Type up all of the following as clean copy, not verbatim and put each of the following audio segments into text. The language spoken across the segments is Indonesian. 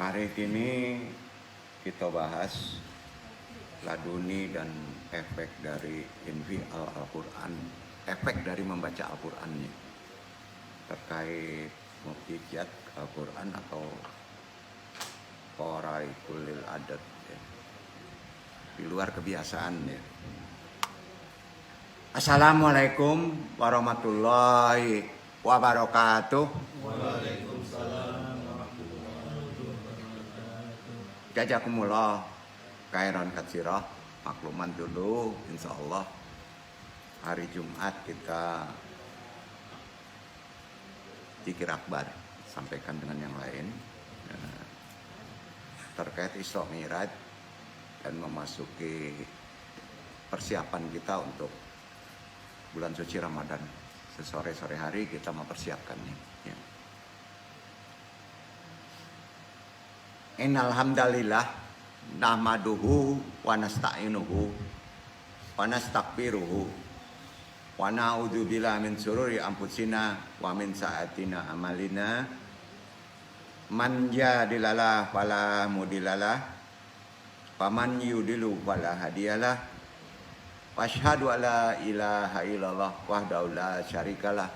Hari ini kita bahas laduni dan efek dari infial Al-Quran, efek dari membaca Al-Qurannya terkait mukjizat Al-Quran atau qoraikulil adat ya. Di luar kebiasaan ya. Assalamualaikum warahmatullahi wabarakatuh. Waalaikumsalam. Jazakumullah khairan katsirah. Makluman dulu, insya Allah hari Jumat kita zikir akbar, sampaikan dengan yang lain terkait Isra Mi'raj dan memasuki persiapan kita untuk bulan suci Ramadan. Sesore-sore hari kita mempersiapkannya ya. Innal hamdalillah nahmaduhu wa nasta'inuhu wa nastaghfiruhu wa na'udzu billahi min syururi anfusina wa min sayyi'ati a'malina. Man yahdihillahu fala mudhillalah wa man yudhlil fala hadiyalah. Wa asyhadu alla ilaha illallah wahdahu la syarikalah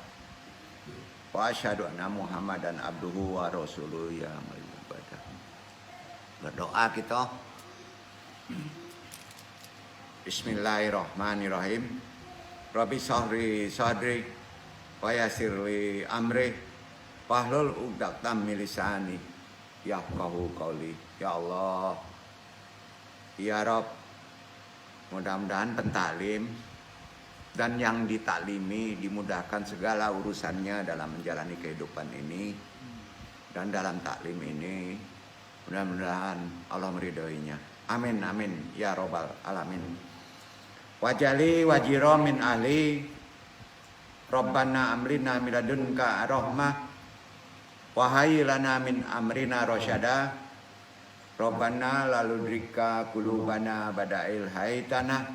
wa asyhadu anna Muhammadan abduhu wa rasuluhu ya ibadah. Berdoa kita. Bismillahirrahmanirrahim. Rabbi sahri sadri wa yassirli amri wahlul 'uqdatam min lisani yafqahu qawli. Ya Allah, ya Rabb, mudah-mudahan pentaklim dan yang ditaklimi dimudahkan segala urusannya dalam menjalani kehidupan ini dan dalam taklim ini. Mudah-mudahan Allah meridhoinya. Amin amin ya robbal alamin. Wajali wajiro min ahli Rabbana amrina min ladunka rahmah wa hayyi lana min amrina rasyada. Rabbana laludrika qulubana bada'il haitana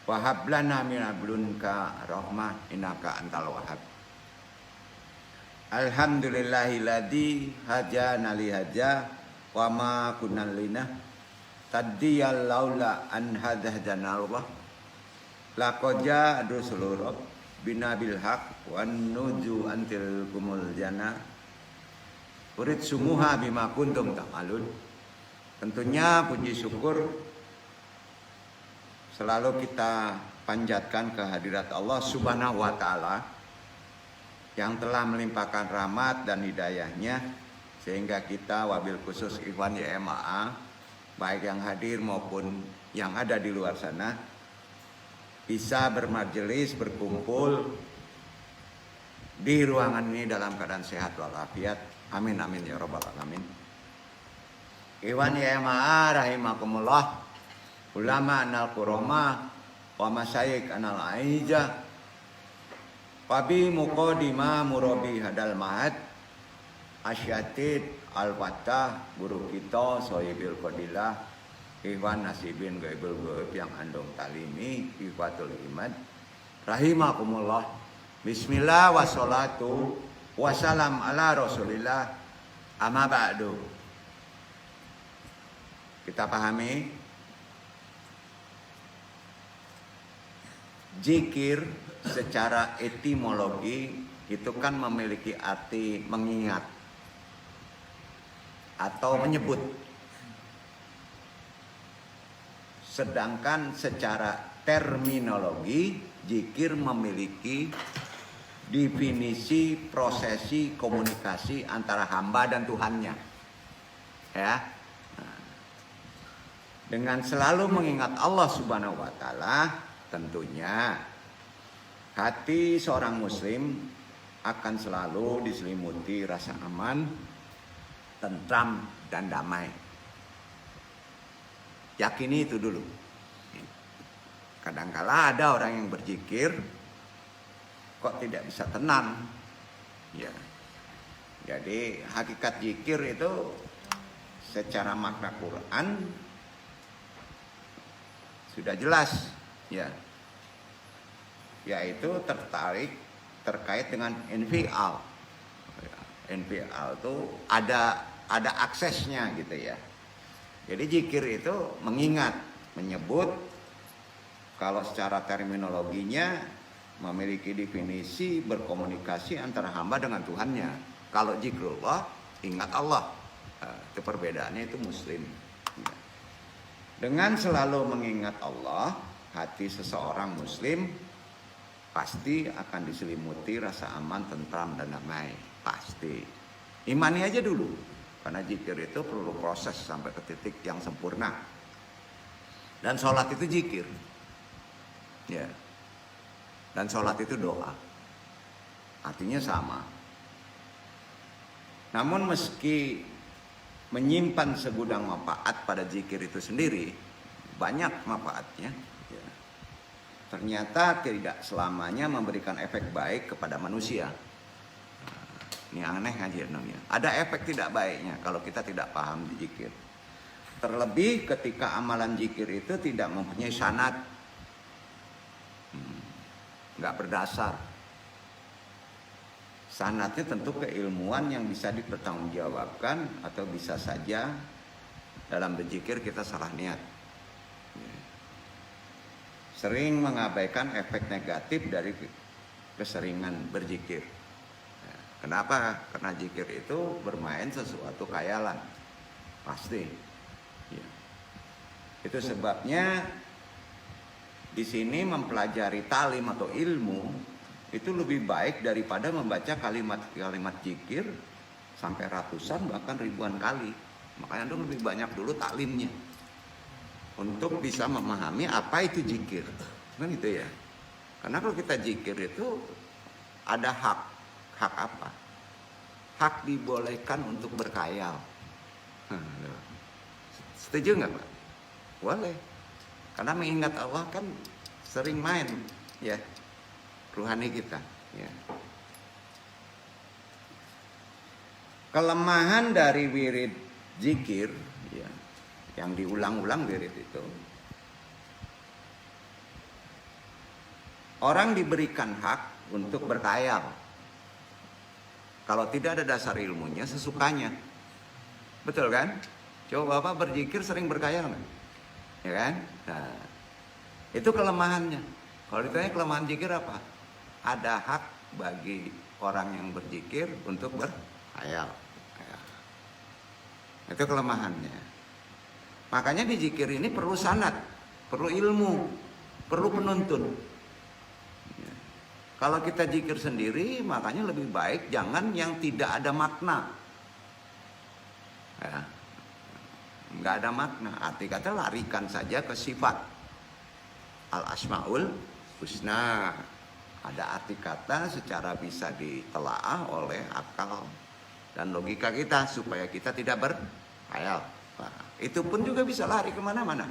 wa hab lana min ladunka rahmah innaka antal wahhab. Alhamdulillahilladzi hajana li hadza wa ma kunna lina tadiyal laula an hadahana Allah laqad ja'a rusulur bina bil haq wan nuju antil kumul jannah urid sumuha bima kuntum ta'malun. Tentunya puji syukur selalu kita panjatkan kehadirat Allah Subhanahu wa taala yang telah melimpahkan rahmat dan hidayahnya sehingga kita wabil khusus ikhwan YMAA baik yang hadir maupun yang ada di luar sana bisa bermajelis, berkumpul di ruangan ini dalam keadaan sehat walafiat. Amin amin ya rabbal alamin. Ikhwan YMAA rahimakumullah, ulama anal kuroma wa masyayikh anal aijah wabi muqaddimah murabi hadal mahad asyatid al-fatah guru kita sohibil qadilah ikhwan nasibin gaibul gaib yang andong talimi ikhwatul iman rahimakumullah. Bismillah wassalatu wassalam ala rasulillah amma ba'du. Kita pahami zikir secara etimologi itu kan memiliki arti mengingat atau menyebut. Sedangkan secara terminologi zikir memiliki definisi prosesi komunikasi antara hamba dan Tuhannya. Ya. Dengan selalu mengingat Allah Subhanahu wa taala, tentunya hati seorang muslim akan selalu diselimuti rasa aman, tentram dan damai. Yakini itu dulu. Kadangkala ada orang yang berzikir kok tidak bisa tenang. Ya. Jadi hakikat zikir itu secara makna Quran sudah jelas ya. Yaitu terkait dengan infial. NPL itu ada ada aksesnya gitu ya. Jadi zikir itu mengingat, menyebut, kalau secara terminologinya memiliki definisi berkomunikasi antara hamba dengan Tuhannya. Kalau zikrullah, ingat Allah. Itu perbedaannya, itu muslim. Dengan selalu mengingat Allah, hati seseorang muslim pasti akan diselimuti rasa aman, tentram, dan damai. Pasti. Imani aja dulu. Karena zikir itu perlu proses sampai ke titik yang sempurna. Dan sholat itu zikir. Ya. Dan sholat itu doa. Artinya sama. Namun meski menyimpan segudang manfaat pada zikir itu sendiri, banyak manfaatnya, ya, ternyata tidak selamanya memberikan efek baik kepada manusia. Ini aneh aja namanya. Ada efek tidak baiknya kalau kita tidak paham di zikir. Terlebih ketika amalan zikir itu tidak mempunyai sanad, nggak berdasar. Sanadnya tentu keilmuan yang bisa dipertanggungjawabkan, atau bisa saja dalam berzikir kita salah niat. Sering mengabaikan efek negatif dari keseringan berzikir. Kenapa? Karena zikir itu bermain sesuatu khayalan. Pasti. Ya. Itu sebabnya di sini mempelajari talim atau ilmu itu lebih baik daripada membaca kalimat-kalimat zikir sampai ratusan bahkan ribuan kali. Makanya itu lebih banyak dulu taklimnya untuk bisa memahami apa itu zikir. Kan itu ya. Karena kalau kita zikir itu ada hak. Hak apa? Hak dibolehkan untuk berkhayal. Setuju nggak Pak? Boleh. Karena mengingat Allah kan sering main ya. Rohani kita ya. Kelemahan dari wirid zikir ya, yang diulang-ulang wirid itu, orang diberikan hak untuk berkhayal. Kalau tidak ada dasar ilmunya, sesukanya. Betul kan? Coba Bapak berzikir sering berkhayal kan? Ya kan? Nah, itu kelemahannya. Kalau ditanya kelemahan zikir apa? Ada hak bagi orang yang berzikir untuk berkhayal. Itu kelemahannya. Makanya di zikir ini perlu sanad, perlu ilmu, perlu penuntun. Kalau kita zikir sendiri, makanya lebih baik jangan yang tidak ada makna. Ya. Nggak ada makna. Arti kata larikan saja ke sifat. Al-Asmaul Husna. Ada arti kata secara bisa ditelaah oleh akal dan logika kita supaya kita tidak berkhayal. Nah, itu pun juga bisa lari kemana-mana.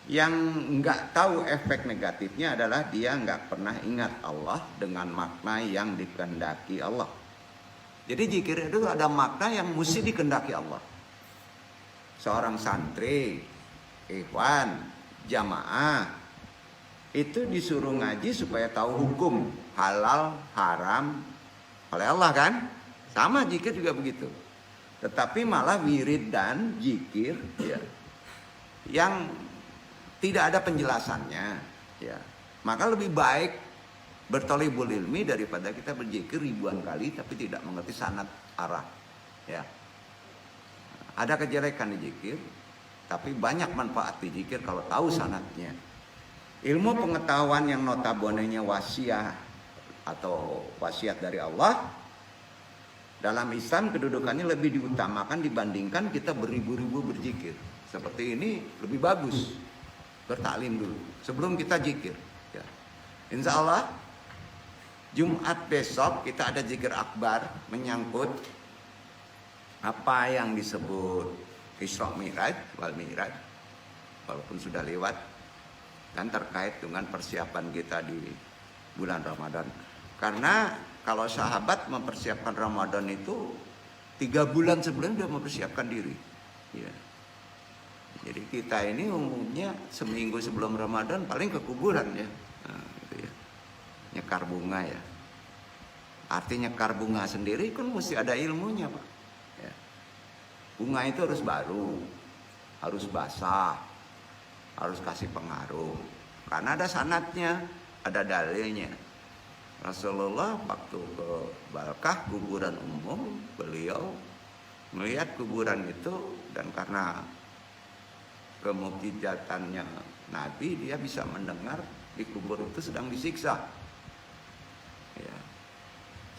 Yang nggak tahu efek negatifnya adalah dia nggak pernah ingat Allah dengan makna yang dikehendaki Allah. Jadi zikir itu ada makna yang mesti dikehendaki Allah. Seorang santri, ikhwan, jamaah itu disuruh ngaji supaya tahu hukum halal, haram oleh Allah kan? Sama zikir juga begitu. Tetapi malah wirid dan zikir ya, yang tidak ada penjelasannya ya. Maka lebih baik bertolibul ilmi daripada kita berzikir ribuan kali tapi tidak mengerti sanad arah ya. Ada kejelekan di zikir, tapi banyak manfaat di zikir kalau tahu sanadnya. Ilmu pengetahuan yang notabene-nya wasiat atau wasiat dari Allah, dalam Islam kedudukannya lebih diutamakan dibandingkan kita beribu-ribu berzikir. Seperti ini lebih bagus bertaklim dulu sebelum kita zikir ya. Insya Allah Jumat besok kita ada zikir akbar menyangkut apa yang disebut Isra Mi'raj wal Mi'raj, walaupun sudah lewat, dan terkait dengan persiapan kita di bulan Ramadan. Karena kalau sahabat mempersiapkan Ramadan itu 3 bulan sebelum sudah mempersiapkan diri ya. Jadi kita ini umumnya seminggu sebelum Ramadan paling ke kuburan ya. Nah, gitu ya. Nyekar bunga ya. Artinya nyekar bunga sendiri kan mesti ada ilmunya, Pak. Ya. Bunga itu harus baru, harus basah, harus kasih pengaruh. Karena ada sanatnya, ada dalilnya. Rasulullah waktu ke Balkah, kuburan umum, beliau melihat kuburan itu, dan karena kemukijatannya Nabi, dia bisa mendengar di kubur itu sedang disiksa. Ya.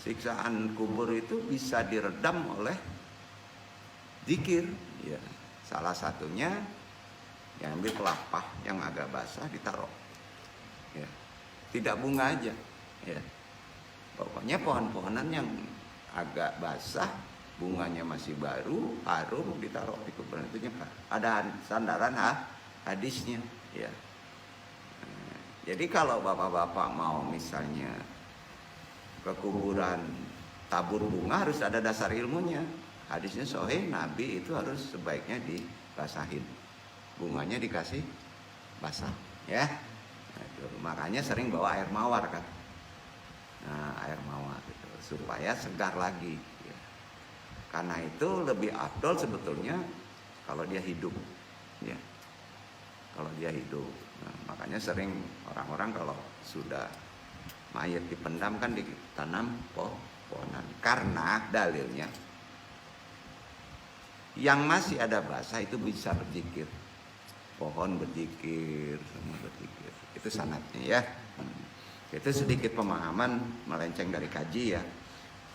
Siksaan kubur itu bisa diredam oleh zikir. Ya. Salah satunya yang ambil kelapa yang agak basah ditaruh. Ya. Tidak bunga aja. Ya. Pokoknya pohon-pohonan yang agak basah, bunganya masih baru, harum, ditaruh di kuburan itu nyekar. Ada sandaran hadisnya. Ya. Jadi kalau bapak-bapak mau misalnya ke kuburan tabur bunga, harus ada dasar ilmunya. Hadisnya sahih, Nabi itu harus sebaiknya dibasahin. Bunganya dikasih basah, ya. Nah, itu. Makanya sering bawa air mawar kan. Nah, air mawar gitu, supaya segar lagi. Ya. Karena itu lebih afdol sebetulnya kalau dia hidup, ya. Kalau dia hidup. Nah, makanya sering orang-orang kalau sudah mayat dipendam kan ditanam pohonan. Karena dalilnya yang masih ada basah itu bisa berzikir. Pohon berzikir, semua berzikir. Itu sanatnya ya. Itu sedikit pemahaman melenceng dari kaji ya.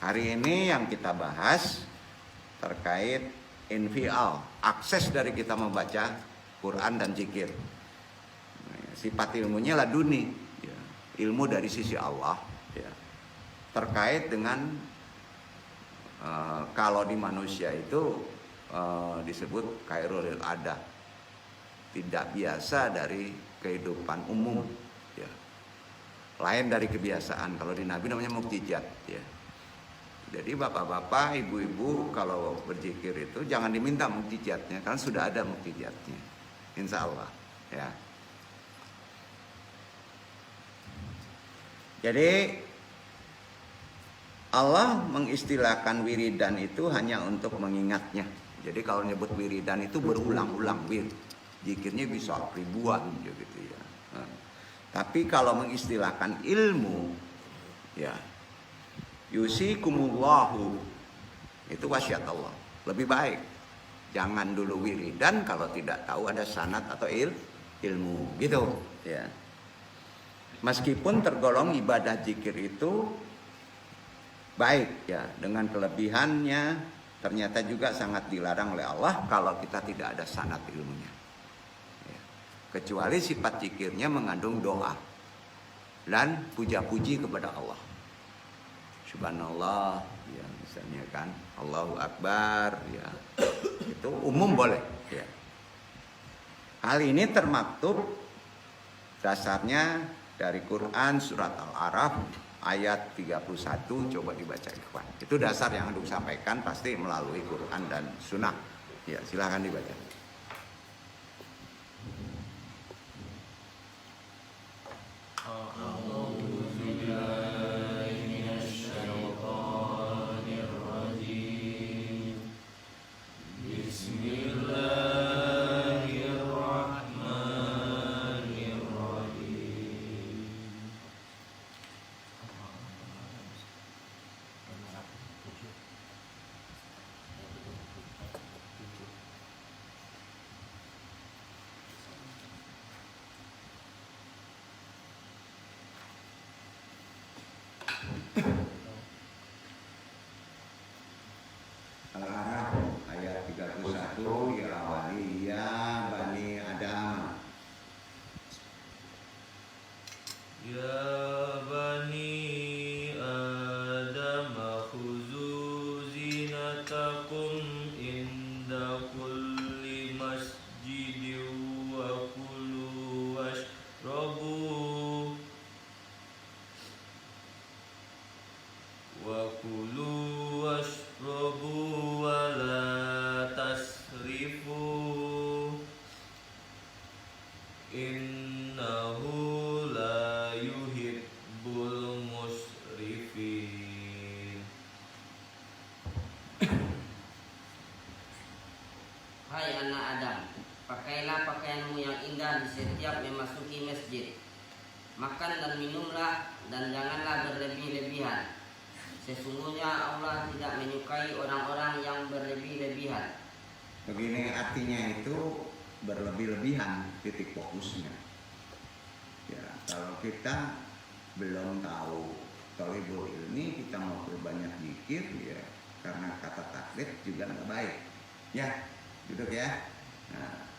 Hari ini yang kita bahas terkait infial, akses dari kita membaca Quran dan zikir. Sifat ilmunya laduni, ya. Ilmu dari sisi Allah, ya. Terkait dengan kalau di manusia itu disebut khairul ada, tidak biasa dari kehidupan umum, ya. Lain dari kebiasaan. Kalau di Nabi namanya mukjizat, ya. Jadi bapak-bapak, ibu-ibu kalau berzikir itu jangan diminta mukjizatnya, karena sudah ada mukjizatnya, insya Allah, ya. Jadi Allah mengistilahkan wiridan itu hanya untuk mengingatnya. Jadi kalau nyebut wiridan itu berulang-ulang, zikirnya bisa ribuan gitu ya. Nah, tapi kalau mengistilahkan ilmu, ya, yusikumullahu, itu wasiat Allah. Lebih baik jangan dulu wiridan kalau tidak tahu ada sanad atau ilmu, gitu ya. Meskipun tergolong ibadah zikir itu baik ya, dengan kelebihannya ternyata juga sangat dilarang oleh Allah kalau kita tidak ada sanad ilmunya. Ya. Kecuali sifat zikirnya mengandung doa dan puja-puji kepada Allah. Subhanallah, ya misalnya kan, Allahu Akbar, ya itu umum boleh. Ya. Hal ini termaktub dasarnya dari Quran surat Al-A'raf ayat 31, coba dibaca ikhwan. Itu dasar yang Anda sampaikan pasti melalui Quran dan Sunnah. Ya, silakan dibaca. Al-A'raf ayat 31 diawali ya Bani Adam. Ya Bani Adam khuzu zinatakum inda kulli masjidin wa kulu washrabu wa la tasrifu innahu la yuhibbul musrifin. pakailah pakaianmu yang indah di setiap memasuki masjid. Makan dan minumlah dan janganlah berlebih-lebihan. Sesungguhnya Allah tidak menyukai orang-orang yang berlebih-lebihan. Begini artinya itu berlebih-lebihan, titik fokusnya. Ya, kalau kita belum tahu thalibul ilmi, kita mau berbanyak zikir ya, karena kata taklid juga nggak baik. Ya, duduk ya. Nah,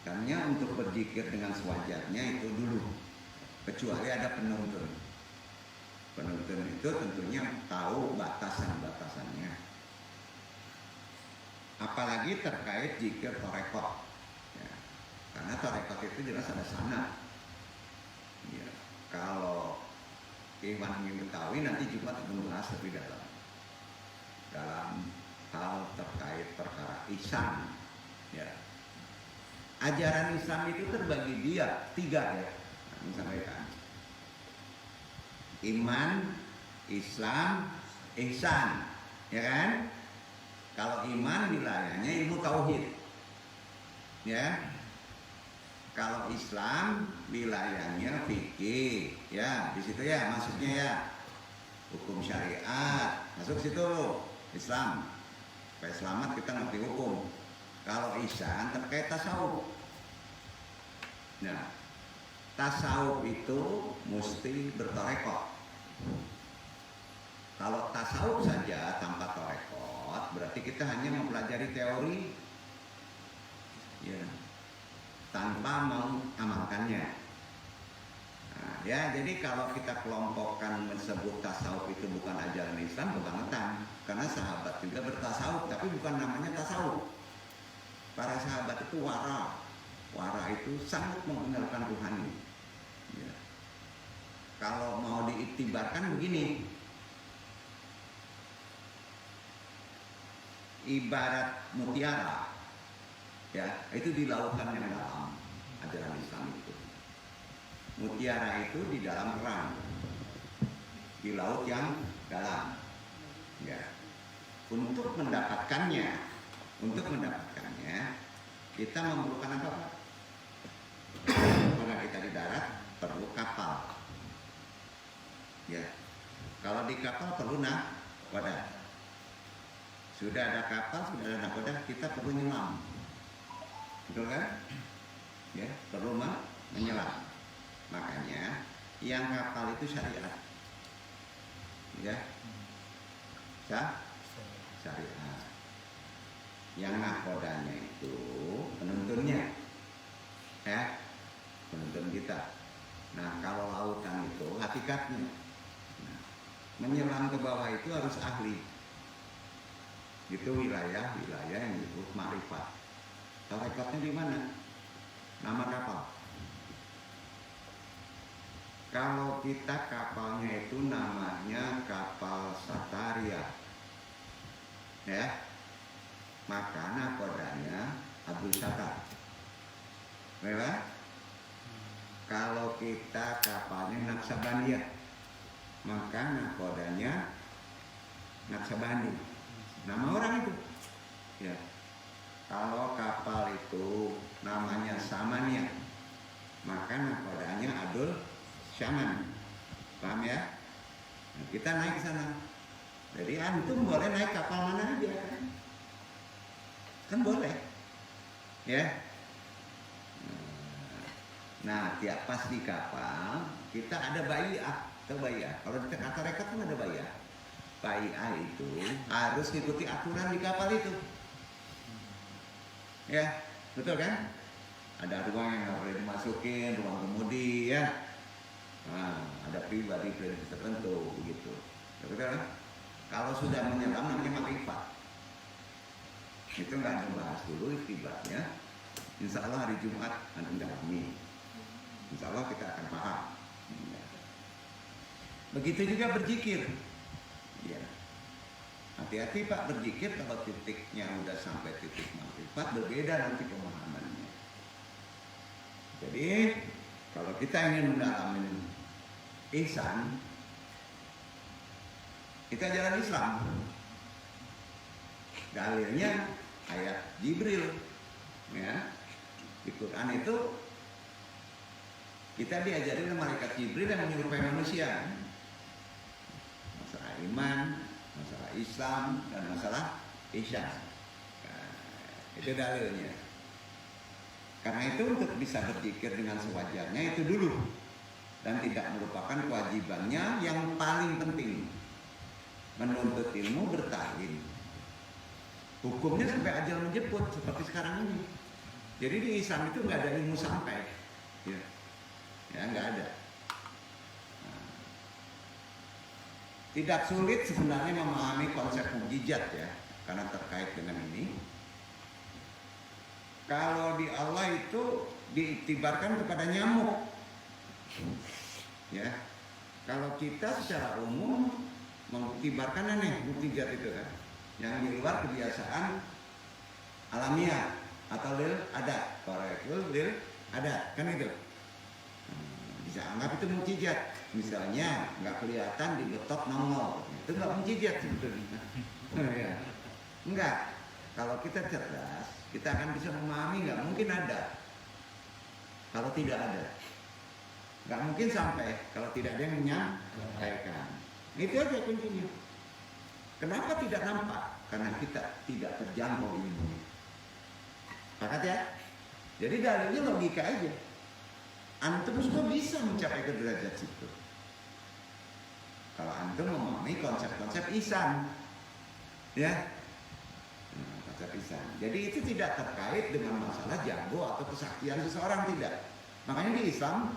karena untuk berzikir dengan sewajarnya itu dulu, kecuali ada penuntun. Penuntun itu tentunya tahu batasan-batasannya. Apalagi terkait zikir tarekat. Ya, karena tarekat itu jelas ada sanad. Ya, kalau Iwan ingin Betawi nanti Jumat akan membahas lebih dalam hal terkait perkara ihsan. Ya. Ajaran Islam itu terbagi dia 3 ya. Nah, sampaikan. Iman, Islam, ihsan, ya kan? Kalau iman wilayahnya ilmu tauhid, ya. Kalau Islam wilayahnya fikih, ya di situ ya maksudnya ya hukum syariat masuk situ Islam. Supaya selamat kita ngerti hukum. Kalau ihsan terkait tasawuf. Nah, tasawuf itu mesti bertarekat. Kalau tasawuf saja tanpa tarekat, berarti kita hanya mempelajari teori, ya, tanpa mengamalkannya. Nah, ya, jadi kalau kita kelompokkan menyebut tasawuf itu bukan ajaran Islam, kebangetan. Karena sahabat juga bertasawuf, tapi bukan namanya tasawuf. Para sahabat itu wara. Wara itu sangat mengenalkan Tuhan. Ya. Kalau mau diiktibarkan begini, ibarat mutiara, ya itu di lautan yang dalam, ajaran Islam itu. Mutiara itu di dalam kerang, di laut yang dalam. Ya. Untuk mendapatkannya, kita memerlukan apa? Karena kita di darat perlu kapal. Ya, kalau di kapal perlu nakoda. Sudah ada kapal, sudah ada nakoda, kita perlu nyelam. Betul kan? Ya, perlu menyelam. Makanya yang kapal itu syariat. Ya. Syariat. Yang nakodanya itu penuntunnya. Ya. Penuntun kita. Nah, kalau lautan itu hakikatnya. Menyelam ke bawah itu harus ahli. Itu wilayah-wilayah yang disebut ma'rifat. Tarekatnya di mana? Nama kapal. Kalau kita kapalnya itu namanya kapal Sataria, ya, maka nakodanya Abdul Satar. Memang? Kalau kita kapalnya Naksabandia, maka nakodanya Naksabandi, nama orang itu. Ya. Kalau kapal itu namanya Samania, maka nakodanya Abdul Syaman. Paham ya? Nah, kita naik ke sana. Jadi antum boleh naik kapal mana aja, kan boleh, ya. Nah, tiap pas di kapal kita ada bai'ah. Kalau di kata rekat kan ada bai'ah. Bai'ah itu harus ikuti aturan di kapal itu. Ya, betul kan? Ada ruang yang nggak boleh dimasukin, ruang kemudi, ya. Nah, ada pribadi tertentu begitu. Betul kan? Kalau sudah menyelam namanya makrifat. Itu nggak dibahas dulu istibatnya. Insya Allah hari Jumat nanti dalami. Insya Allah kita akan paham. Begitu juga berzikir. Ya. Hati-hati Pak berzikir, kalau titiknya udah sampai titik makrifat berbeda nanti pemahamannya. Jadi kalau kita ingin mendalami ihsan, kita jalan Islam. Dalilnya ayat Jibril, ya. Di Quran itu kita diajari oleh malaikat Jibril yang menyerupai manusia. Masalah iman, masalah Islam, dan masalah ihsan. Nah, itu dalilnya. Karena itu untuk bisa berzikir dengan sewajarnya itu dulu, dan tidak melupakan kewajibannya yang paling penting, menuntut ilmu bertalim. Hukumnya sampai ajal menjemput seperti sekarang ini. Jadi di Islam itu nggak ada ilmu sampai, ya nggak ada. Nah, tidak sulit sebenarnya memahami konsep mukjizat ya, karena terkait dengan ini. Kalau di Allah itu diiktibarkan kepada nyamuk, ya. Kalau kita secara umum mengiktibarkan aneh, mukjizat itu kan, yang di luar kebiasaan alamiah atau lil ada, lil ada, kan itu. Bisa anggap itu mukjizat. Misalnya nggak kelihatan di betok nongol, itu nggak mukjizat sebetulnya. Ya. Enggak. Kalau kita cerdas, kita akan bisa memahami nggak mungkin ada kalau tidak ada. Nggak mungkin sampai kalau tidak ada yang menyampaikan. Itu aja kuncinya. Kenapa tidak nampak? Karena kita tidak terjangkau ilmu. Pakat ya? Jadi dalilnya logika aja. Antum semua bisa mencapai ke derajat situ. Kalau antum memahami konsep-konsep ihsan, ya. Jadi itu tidak terkait dengan masalah jago atau kesaktian seseorang, tidak. Makanya di Islam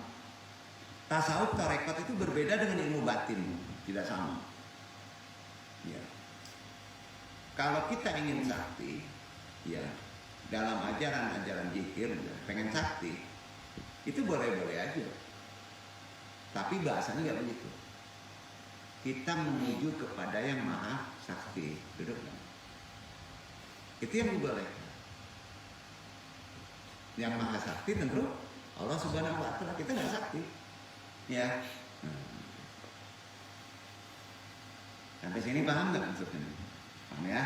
tasawuf tarekat itu berbeda dengan ilmu batin, tidak sama. Ya. Kalau kita ingin sakti, ya dalam ajaran-ajaran zikir, pengen sakti, itu boleh-boleh aja. Tapi bahasanya nggak begitu. Kita menuju kepada yang maha sakti, duduk. Itu yang dibolehkan. Yang maha sakti tentu Allah Subhanahu wa Ta'ala. Kita nggak sakti, ya. Sampai sini paham nggak maksudnya? Paham ya?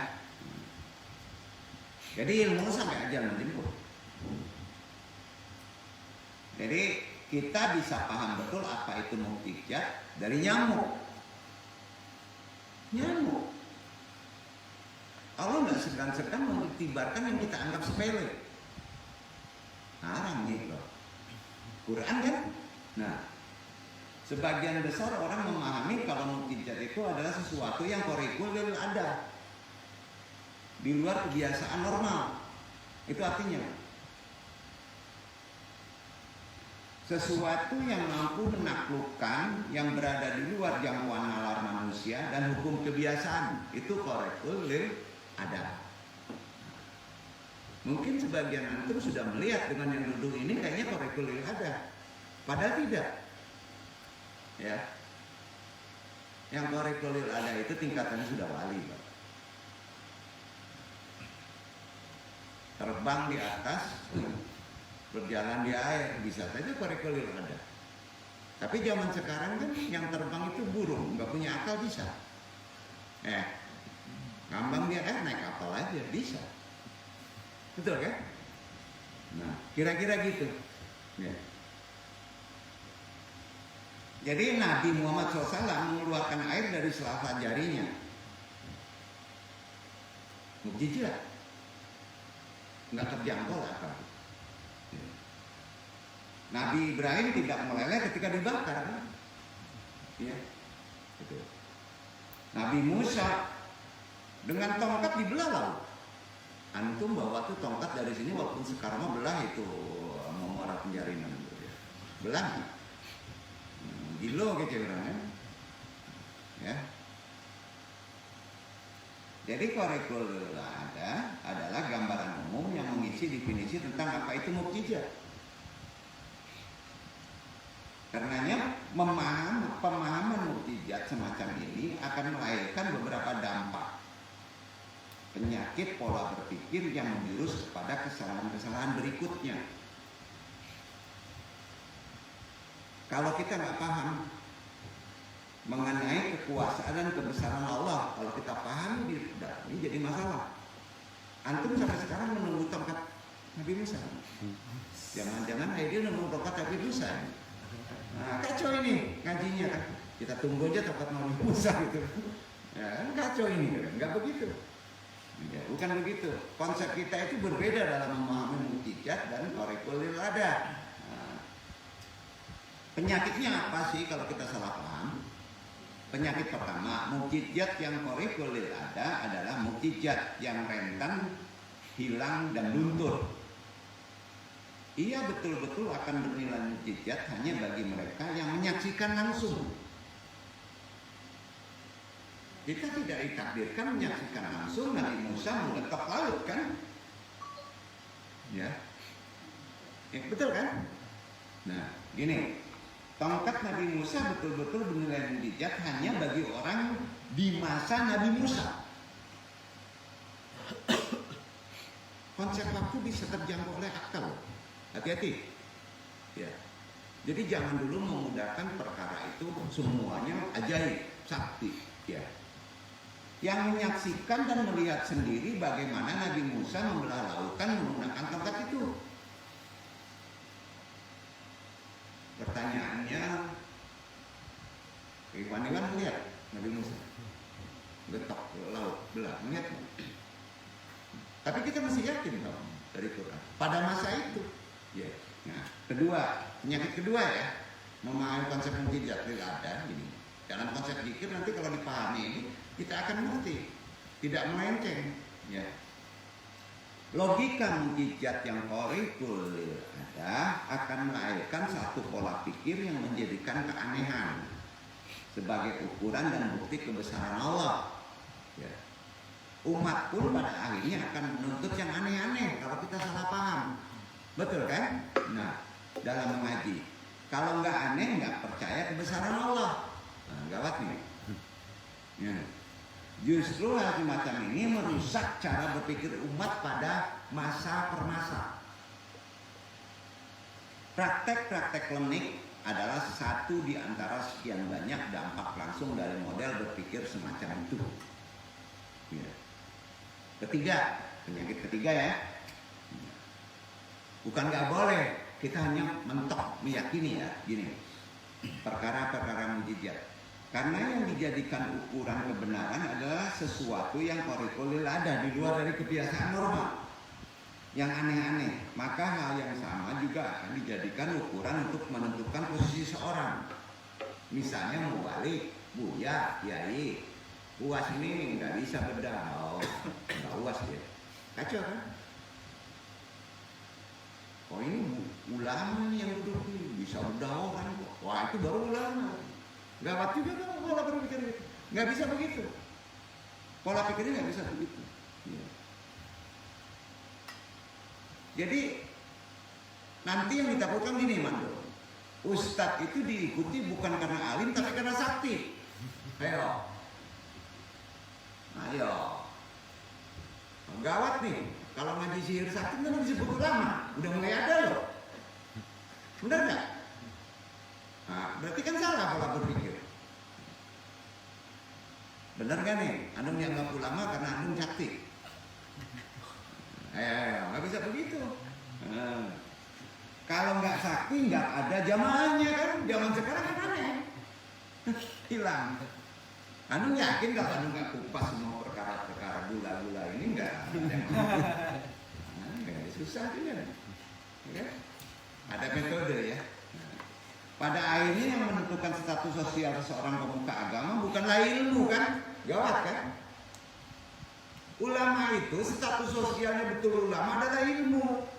Jadi ilmu sampai ajal menjemput. Jadi kita bisa paham betul apa itu mukjizat dari nyamuk. Nyamuk. Allah nggak segan-segan mengiktibarkan yang kita anggap sepele. Haram nih loh. Quran kan? Nah, sebagian besar orang memahami kalau mukjizat itu adalah sesuatu yang korekuler ada di luar kebiasaan normal. Itu artinya sesuatu yang mampu menaklukkan yang berada di luar jangkauan nalar manusia dan hukum kebiasaan. Itu korekuler ada. Mungkin sebagian antum sudah melihat dengan yang duduk ini kayaknya korekuler ada, padahal tidak. Ya, yang korekuler ada itu tingkatannya sudah wali, Pak. Terbang di atas, berjalan di air, bisa saja korekuler ada. Tapi zaman sekarang kan yang terbang itu burung, nggak punya akal bisa. Ngambang dia naik kapal aja bisa, betul kan? Nah, kira-kira gitu. Ya. Jadi Nabi Muhammad SAW mengeluarkan air dari sela-sela jarinya. Mukjizat, nggak terjangkau akal. Ya. Nabi Ibrahim tidak meleleh ketika dibakar, ya. Gitu. Nabi Musa dengan tongkat dibelah laut. Antum bawa tuh tongkat dari sini walaupun sekarang mah belah itu mau arah penjarinan gitu ya. Belah. Gilo gitu orangnya. Ya. Jadi korekuler ada adalah gambaran umum yang mengisi definisi tentang apa itu mukjizat. Karenanya pemahaman mukjizat semacam ini akan melahirkan beberapa dampak. Penyakit pola berpikir yang menjurus kepada kesalahan-kesalahan berikutnya. Kalau kita nggak paham mengenai kekuasaan dan kebesaran Allah, kalau kita paham ini jadi masalah. Antum sampai sekarang menunggu tongkat Nabi Musa. Jangan-jangan dia udah mau tokat Nabi Musa. Nah, kacau ini ngajinya kan. Kita tunggu aja tokat Nabi Musa gitu. Ya, kan kacau ini kan. Enggak begitu. Ya, bukan begitu. Konsep kita itu berbeda dalam memahami mukjizat dan khariqul ada. Nah, penyakitnya apa sih kalau kita salah paham? Penyakit pertama, mukjizat yang khariqul ada adalah mukjizat yang rentan hilang dan luntur. Ia betul-betul akan bernilai mukjizat hanya bagi mereka yang menyaksikan langsung. Kita tidak ditakdirkan menyaksikan langsung Nabi Musa mengetok laut kan? Ya, betul kan? Nah, gini, tongkat Nabi Musa betul-betul bernilai mukjizat hanya bagi orang di masa Nabi Musa. Konsep waktu bisa terjangkau oleh akal. Hati-hati. Ya. Jadi jangan dulu memudahkan perkara itu semuanya ajaib, sakti. Ya. Yang menyaksikan dan melihat sendiri bagaimana Nabi Musa membelah lautan menggunakan tongkat itu. Pertanyaannya, Iwan melihat Nabi Musa betok laut belah, melihat. Tapi kita masih yakin dong dari Quran pada masa itu. Ya. Nah, penyakit kedua ya, memahami konsep mukjizat tidak ada ini. Dalam konsep zikir nanti kalau dipahami ini kita akan mengerti, tidak melenceng. Ya. Logika mukjizat yang khariqul ada akan melahirkan satu pola pikir yang menjadikan keanehan sebagai ukuran dan bukti kebesaran Allah. Ya. Umat pun pada akhirnya akan menuntut yang aneh-aneh kalau kita salah paham. Betul kan? Nah, dalam mengaji, kalau nggak aneh nggak percaya kebesaran Allah. Nah, gawat nih. Ya. Justru hal semacam ini merusak cara berpikir umat pada masa per masa. Praktek-praktek klinik adalah satu di antara sekian banyak dampak langsung dari model berpikir semacam itu. Ya. Penyakit ketiga ya. Bukan nggak boleh, kita hanya mentok meyakini ya, gini. Perkara-perkara mukjizat. Karena yang dijadikan ukuran kebenaran adalah sesuatu yang khariqul ada di luar dari kebiasaan normal. Yang aneh-aneh, maka hal yang sama juga akan dijadikan ukuran untuk menentukan posisi seorang. Misalnya mau balik, Buya, Kiai, Uas ini nggak bisa bedah, nggak Uas ya, kacau kan? Oh ini ulama nih yang duduk ini bisa bedah orang, wah itu baru ulama. Gawat juga kan pola berpikir gitu. Nggak bisa begitu. Pola pikirnya nggak bisa begitu. Ya. Jadi nanti yang ditakutkan gini Mando, Ustadz itu diikuti bukan karena alim tapi karena sakti. Ayo. Gawat nih. Kalau ngaji sihir sakti kan disebut ulama. Udah mulai ada loh. Benar nggak? Nah, berarti kan salah pola berpikir. Benar kan nih? Antum dianggap ulama karena antum sakti. Nggak bisa begitu. Kalau nggak sakti nggak ada jamaahnya kan? Zaman sekarang kan aneh. Hilang. Antum yakin kalau antum nggak kupas semua perkara-perkara gula-gula ini nggak ada. Susah juga. Ya? Ada metode ya. Pada akhirnya yang menentukan status sosial seseorang pemuka agama bukanlah ilmu kan? Gawat kan? Ulama itu status sosialnya betul ulama adalah ilmu.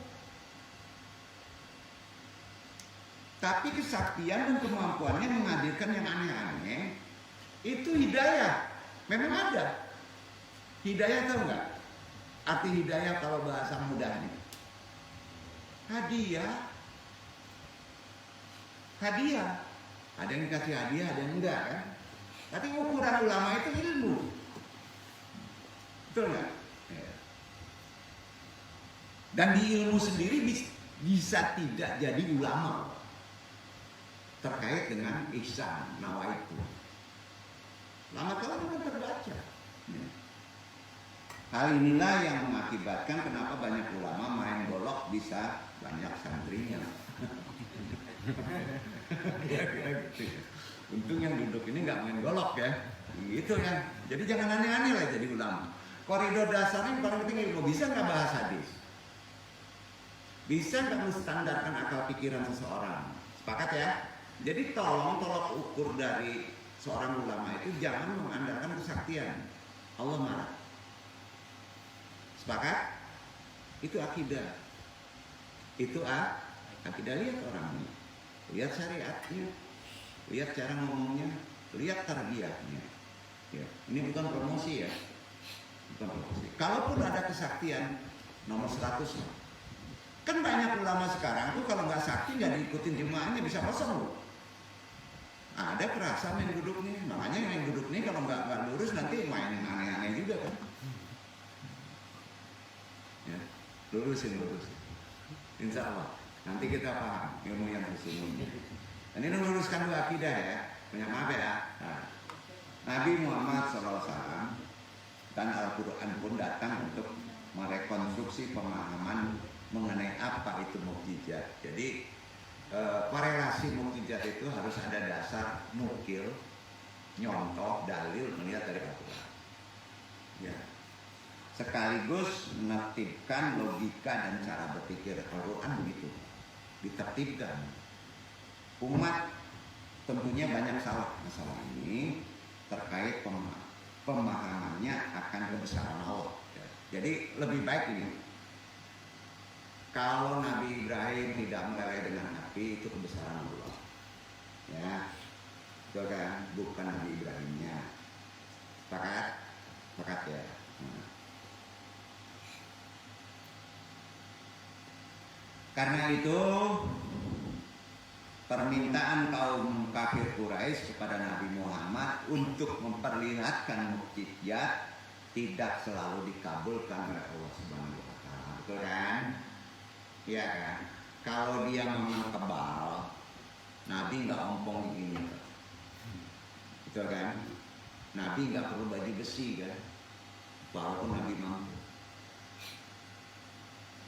Tapi kesaktian dan kemampuannya menghadirkan yang aneh-aneh itu hidayah. Memang ada. Hidayah tahu nggak? Arti hidayah kalau bahasa mudahnya. Hadiah. Ada yang dikasih hadiah, ada yang enggak kan? Tapi ukuran ulama itu ilmu. Betul nggak? Ya. Dan di ilmu sendiri bisa tidak jadi ulama terkait dengan ihsan, nawaitu. Lama kala kan terbaca. Ya. Hal inilah yang mengakibatkan kenapa banyak ulama main golok bisa banyak santrinya. Untung yang duduk ini nggak main golok ya, gitu ya. Jadi jangan aneh-aneh lah jadi ulama. Koridor dasarnya yang paling penting ilmu. Bisa nggak bahas hadis? Bisa nggak menstandarkan akal pikiran seseorang? Sepakat ya? Jadi tolong tolak ukur dari seorang ulama itu jangan mengandalkan kesaktian. Allah marah. Sepakat? Itu akidah. Itu akidah. Lihat orangnya, lihat syariatnya, lihat cara ngomongnya, lihat tarbiyahnya. Ya, ini bukan promosi ya, bukan promosi. Kalaupun ada kesaktian nomor 100, kan banyak ulama sekarang tuh kalau nggak sakti nggak diikutin jemaahnya bisa kosong loh. Ada kerasa main duduk nih, makanya main duduk nih kalau nggak lurus nanti main aneh-aneh juga kan. Ya, lurusin. Insya Allah nanti kita paham ilmu yang sesungguhnya. Dan ini meluruskan dulu akidah ya. Banyak maaf ya. Nah, Nabi Muhammad SAW dan Al-Quran pun datang untuk merekonstruksi pemahaman mengenai apa itu mukjizat. Jadi korelasi mukjizat itu harus ada dasar nukil, nyontoh, dalil melihat dari Al-Quran. Ya. Sekaligus menertibkan logika dan cara berpikir Al-Quran begitu, ditertibkan. Umat tentunya banyak salah masalah ini terkait pemahamannya akan kebesaran Allah. Jadi lebih baik ini, kalau Nabi Ibrahim tidak meleleh dengan api itu kebesaran Allah. Ya, itu kan bukan Nabi Ibrahimnya. Sepakat ya. Karena itu permintaan kaum kafir Quraisy kepada Nabi Muhammad untuk memperlihatkan mukjizat tidak selalu dikabulkan oleh Allah Subhanahu wa taala. Betul kan? Iya kan? Kalau dia memang kebal, Nabi nggak ompong begini. Betul kan? Nabi nggak perlu baju besi kan? Walaupun Nabi mampu.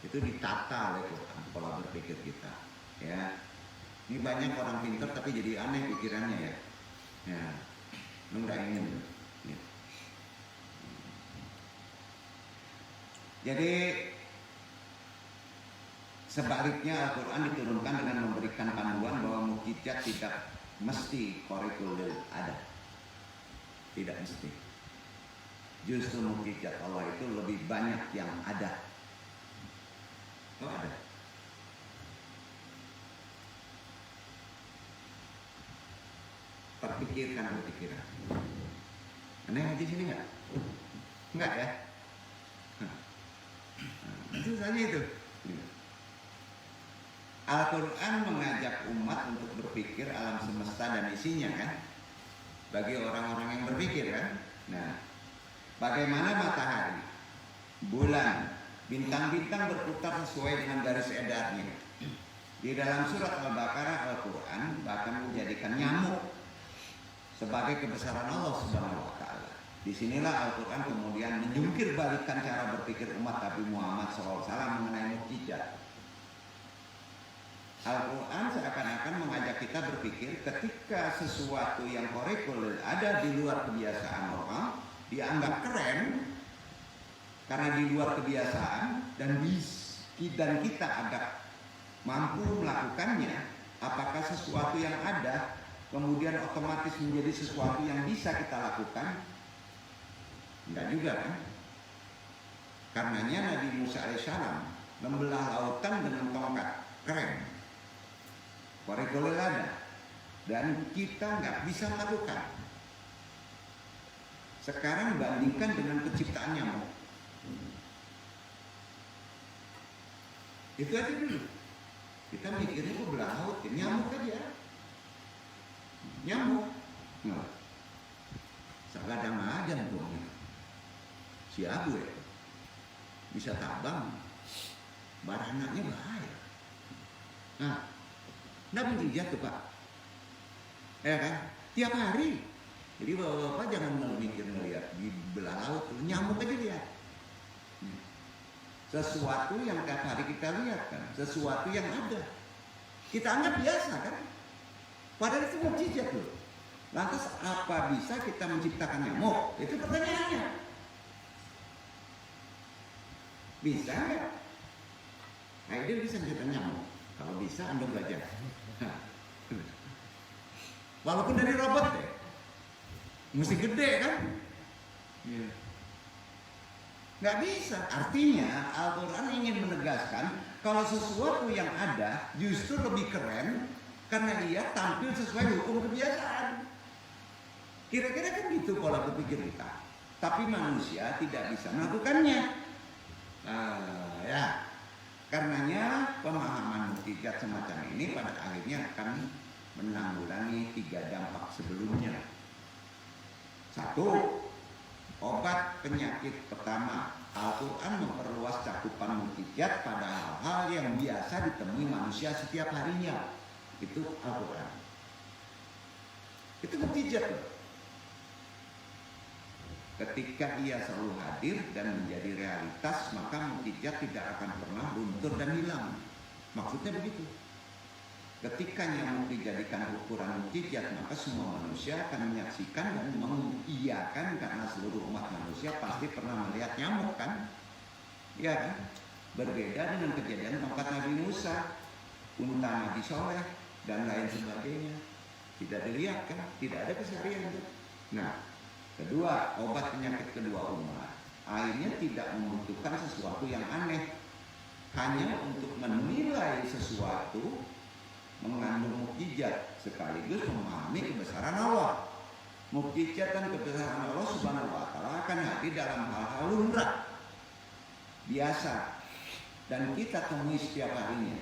Itu ditata oleh Tuhan pola berpikir kita. Ya, ini banyak orang pintar tapi jadi aneh pikirannya ya. Ya, lu nggak ingin. Ya. Jadi sebaliknya Al-Quran diturunkan dengan memberikan panduan bahwa mukjizat tidak mesti korekulil ada. Tidak mesti. Justru mukjizat Allah itu lebih banyak yang ada. Oh ada. Terpikirkan pikiran. Aneh ngaji sini nggak? Enggak ya? Susahnya itu. Al-Quran mengajak umat untuk berpikir alam semesta dan isinya kan? Bagi orang-orang yang berpikir kan? Nah, bagaimana matahari, bulan, bintang-bintang berputar sesuai dengan garis edarnya. Di dalam surat Al-Baqarah Al-Quran bahkan menjadikan nyamuk sebagai kebesaran Allah Subhanahu wa taala. Disinilah Al-Quran kemudian menjungkir balikan cara berpikir umat Nabi Muhammad SAW mengenai mukjizat. Al-Quran seakan-akan mengajak kita berpikir ketika sesuatu yang korekul ada di luar kebiasaan orang dianggap keren karena di luar kebiasaan dan kita agak mampu melakukannya. Apakah sesuatu yang ada kemudian otomatis menjadi sesuatu yang bisa kita lakukan? Enggak juga kan? Karenanya Nabi Musa alaihissalam membelah lautan dengan tongkat keren. Korekul ada dan kita nggak bisa melakukan. Sekarang bandingkan dengan penciptaan nyamuk. Itu aja dulu. Kita mikirnya kok belah laut, nyamuk aja. Nyamuk. Nah, segadang aja tuh. Si Abu ya, bisa tabang, baranaknya bahaya. Nah, nggak mukjizat tuh Pak. Ya kan? Tiap hari. Jadi bapak jangan mikir ngeliat di belah laut, nyamuk aja lihat. sesuatu yang tiap hari kita lihat kan, sesuatu yang ada. Kita anggap biasa kan, padahal itu mukjizat loh. Lantas apa bisa kita menciptakan nyamuk? Itu pertanyaannya. Bisa nggak? Nah, dia bisa menciptakan nyamuk. Kalau bisa, Anda belajar. Walaupun dari robot deh, mesti gede kan? Iya. Nggak bisa. Artinya Al-Quran ingin menegaskan kalau sesuatu yang ada justru lebih keren karena ia tampil sesuai hukum kebiasaan. Kira-kira kan gitu pola berpikir kita. Tapi manusia tidak bisa melakukannya. Ya. Karenanya pemahaman mukjizat semacam ini pada akhirnya akan menanggulangi 3 dampak sebelumnya. 1. Obat penyakit pertama, Al-Quran memperluas cakupan mukjizat pada hal-hal yang biasa ditemui manusia setiap harinya. Itu Al-Quran. Itu mukjizat loh. Ketika ia selalu hadir dan menjadi realitas, maka mukjizat tidak akan pernah luntur dan hilang. Maksudnya begitu. Ketika nyamuk dijadikan ukuran mukjizat, maka semua manusia akan menyaksikan dan mengiyakan karena seluruh umat manusia pasti pernah melihat nyamuk kan? Ya kan? Berbeda dengan kejadian tempat Nabi Musa, unta Nabi Soleh dan lain sebagainya. Tidak dilihat kan? Tidak ada keseharian. Nah, kedua, obat penyakit kedua umat akhirnya tidak membutuhkan sesuatu yang aneh, hanya untuk menilai sesuatu mengandung mukjizat sekaligus memahami kebesaran Allah. Mukjizat dan kebesaran Allah Subhanahu wa taala akan hadir dalam hal-hal lumrah biasa dan kita temui setiap harinya.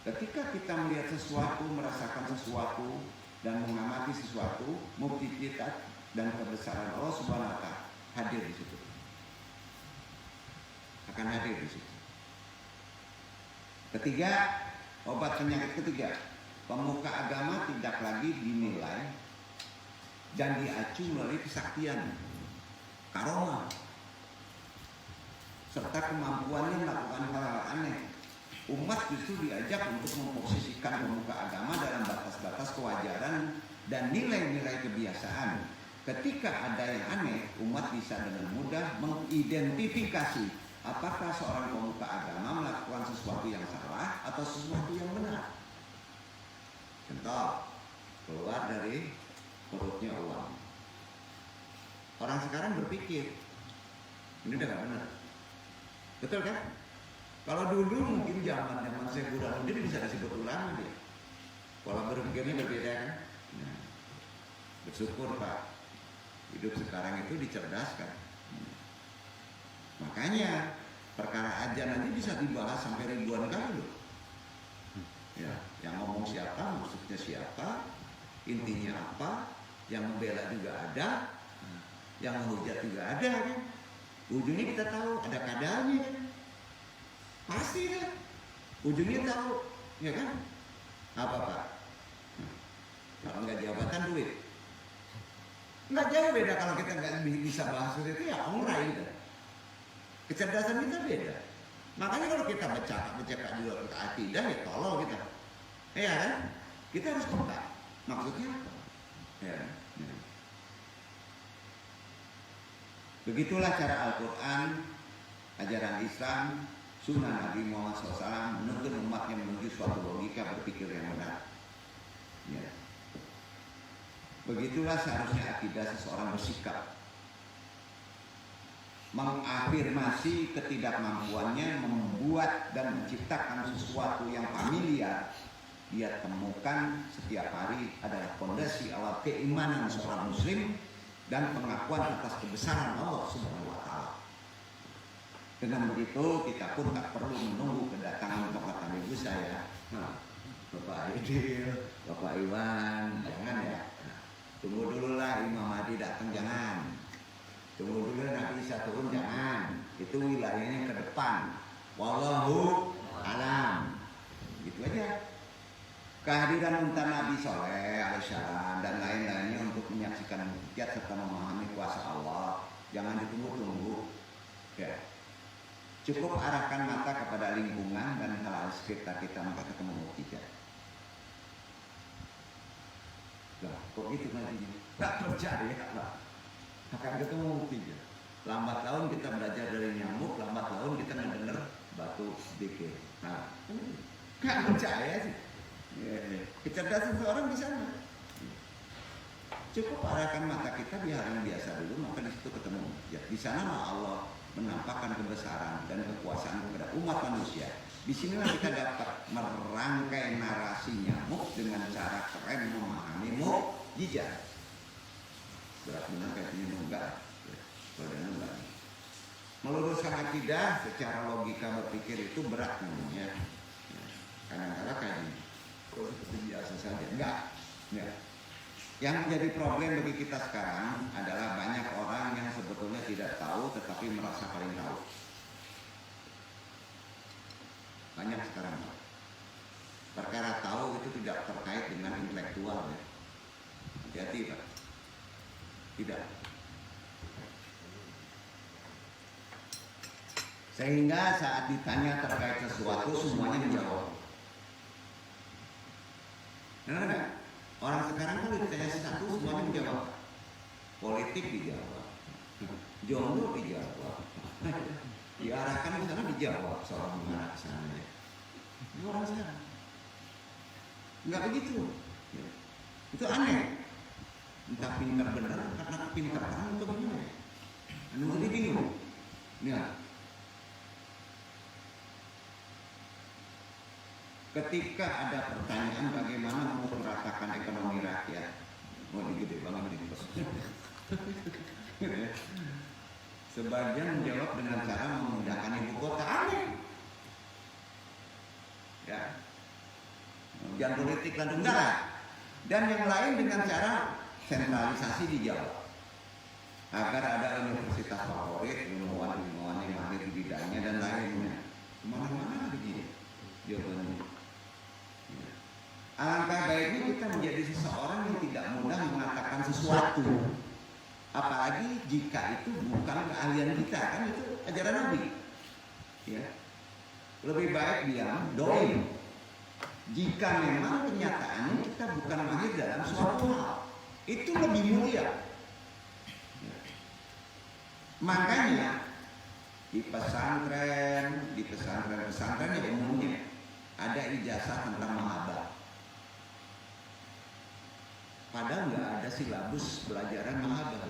Ketika kita melihat sesuatu, merasakan sesuatu dan mengamati sesuatu, mukjizat dan kebesaran Allah Subhanahu wa taala hadir di situ. Akan hadir di situ. Ketiga, obat penyakit ketiga, pemuka agama tidak lagi dinilai dan diacu melalui kesaktian, karomah, serta kemampuannya melakukan hal-hal aneh. Umat justru diajak untuk memposisikan pemuka agama dalam batas-batas kewajaran dan nilai-nilai kebiasaan. Ketika ada yang aneh, umat bisa dengan mudah mengidentifikasi apakah seorang pemuka agama melakukan sesuatu yang salah atau sesuatu yang benar. Contoh, keluar dari perutnya uang. Orang sekarang berpikir, ini udah gak benar. Betul kan? Kalau dulu mungkin zaman saya Burhanuddin bisa disebut ulama dia. Pola berpikirnya berbeda kan? Nah, bersyukur Pak, hidup sekarang itu dicerdaskan. Makanya perkara ajan nanti bisa dibahas sampai ribuan kali loh. Ya, yang ngomong siapa, maksudnya siapa, intinya apa, yang membela juga ada, yang menghujat juga ada kan. Ujungnya kita tahu ada kadalnya kan. Pasti kan. Ujungnya tahu, ya kan? Apa Pak? Kalau nggak jabatan duit. Nggak jauh beda kalau kita nggak bisa bahas itu ya orang itu. Kecerdasan kita beda. Makanya kalau kita baca juga ke akidah ya tolol kita. Ya kan? Kita harus peka. Maksudnya apa? Ya. Begitulah cara Al-Quran, ajaran Islam, sunnah Nabi Muhammad SAW menuntun umatnya menuju suatu logika berpikir yang benar. Ya. Begitulah seharusnya akidah seseorang bersikap. Mengafirmasi ketidakmampuannya membuat dan menciptakan sesuatu yang familiar dia temukan setiap hari adalah fondasi awal keimanan seorang muslim dan pengakuan atas kebesaran Allah Subhanahu wa taala. Dengan begitu kita pun tak perlu menunggu kedatangan tokoh ibu saya, Bapak Idil, Bapak Iwan, jangan ya. Tunggu dulu lah Imam Mahdi datang, jangan. Tunggu dulu Nabi Isa turun, jangan. Itu wilayahnya ke depan. Wallahu alam. Gitu aja. Kehadiran unta Nabi Soleh alaihissalam dan lain-lainnya untuk menyaksikan mukjizat serta memahami kuasa Allah jangan ditunggu-tunggu. Ya. Cukup arahkan mata kepada lingkungan dan hal-hal sekitar kita, maka ketemu mukjizat. Lah, kok gitu nantinya? Gak percaya lah. Akan ketemu mukjizat. Lambat laun kita belajar dari nyamuk, lambat laun kita mendengar batu sedikit. Nah, gak percaya sih. Kecerdasan seorang di sana. Cukup arahkan mata kita di hal yang biasa dulu, maka di situ ketemu. Ya, di sana Allah menampakkan kebesaran dan kekuasaan kepada umat manusia. Di sinilah kita dapat merangkai narasi nyamuk dengan cara keren memahami mukjizat. Berat benar kayaknya enggak. Enggak. Meluruskan akidah secara logika berpikir itu berat namanya. Kadang-kadang kayak ini. Seperti biasa saja. Enggak. Yang menjadi problem bagi kita sekarang adalah banyak orang yang sebetulnya tidak tahu tetapi merasa paling tahu. Banyak sekarang. Perkara tahu itu tidak terkait dengan intelektual ya. Hati-hati Pak. Tidak. Sehingga saat ditanya terkait sesuatu semuanya menjawab. Benar enggak? Orang sekarang kan ditanya satu semuanya menjawab. Politik dijawab, jomblo dijawab, diarahkan ke sana dijawab seorang mengarah ke sana. Ini orang sekarang nggak begitu. Itu aneh. Entah pintar benar karena kepintaran atau gimana. Anu jadi bingung. Nah, ketika ada pertanyaan bagaimana mau meratakan ekonomi rakyat, mau digede banget di pos. Sebagian menjawab dengan cara memindahkan ibu kota, aneh. Ya, jangan politik dan negara. Dan yang lain dengan cara sentralisasi dijawab. Agar ada universitas favorit, ilmuwan-ilmuwan yang mahir di bidangnya dan lainnya. Kemana-mana begini jawabannya. Alangkah baiknya kita menjadi seseorang yang tidak mudah mengatakan sesuatu, apalagi jika itu bukan keahlian kita, kan itu ajaran Nabi. Ya. Lebih baik diam, doim. Jika memang kenyataannya kita bukan mahir dalam suatu hal, itu lebih mulia. Ya. Makanya di pesantren yang umumnya ada ijazah tentang mahabbah. Padahal nggak ada silabus pelajaran mahabbah.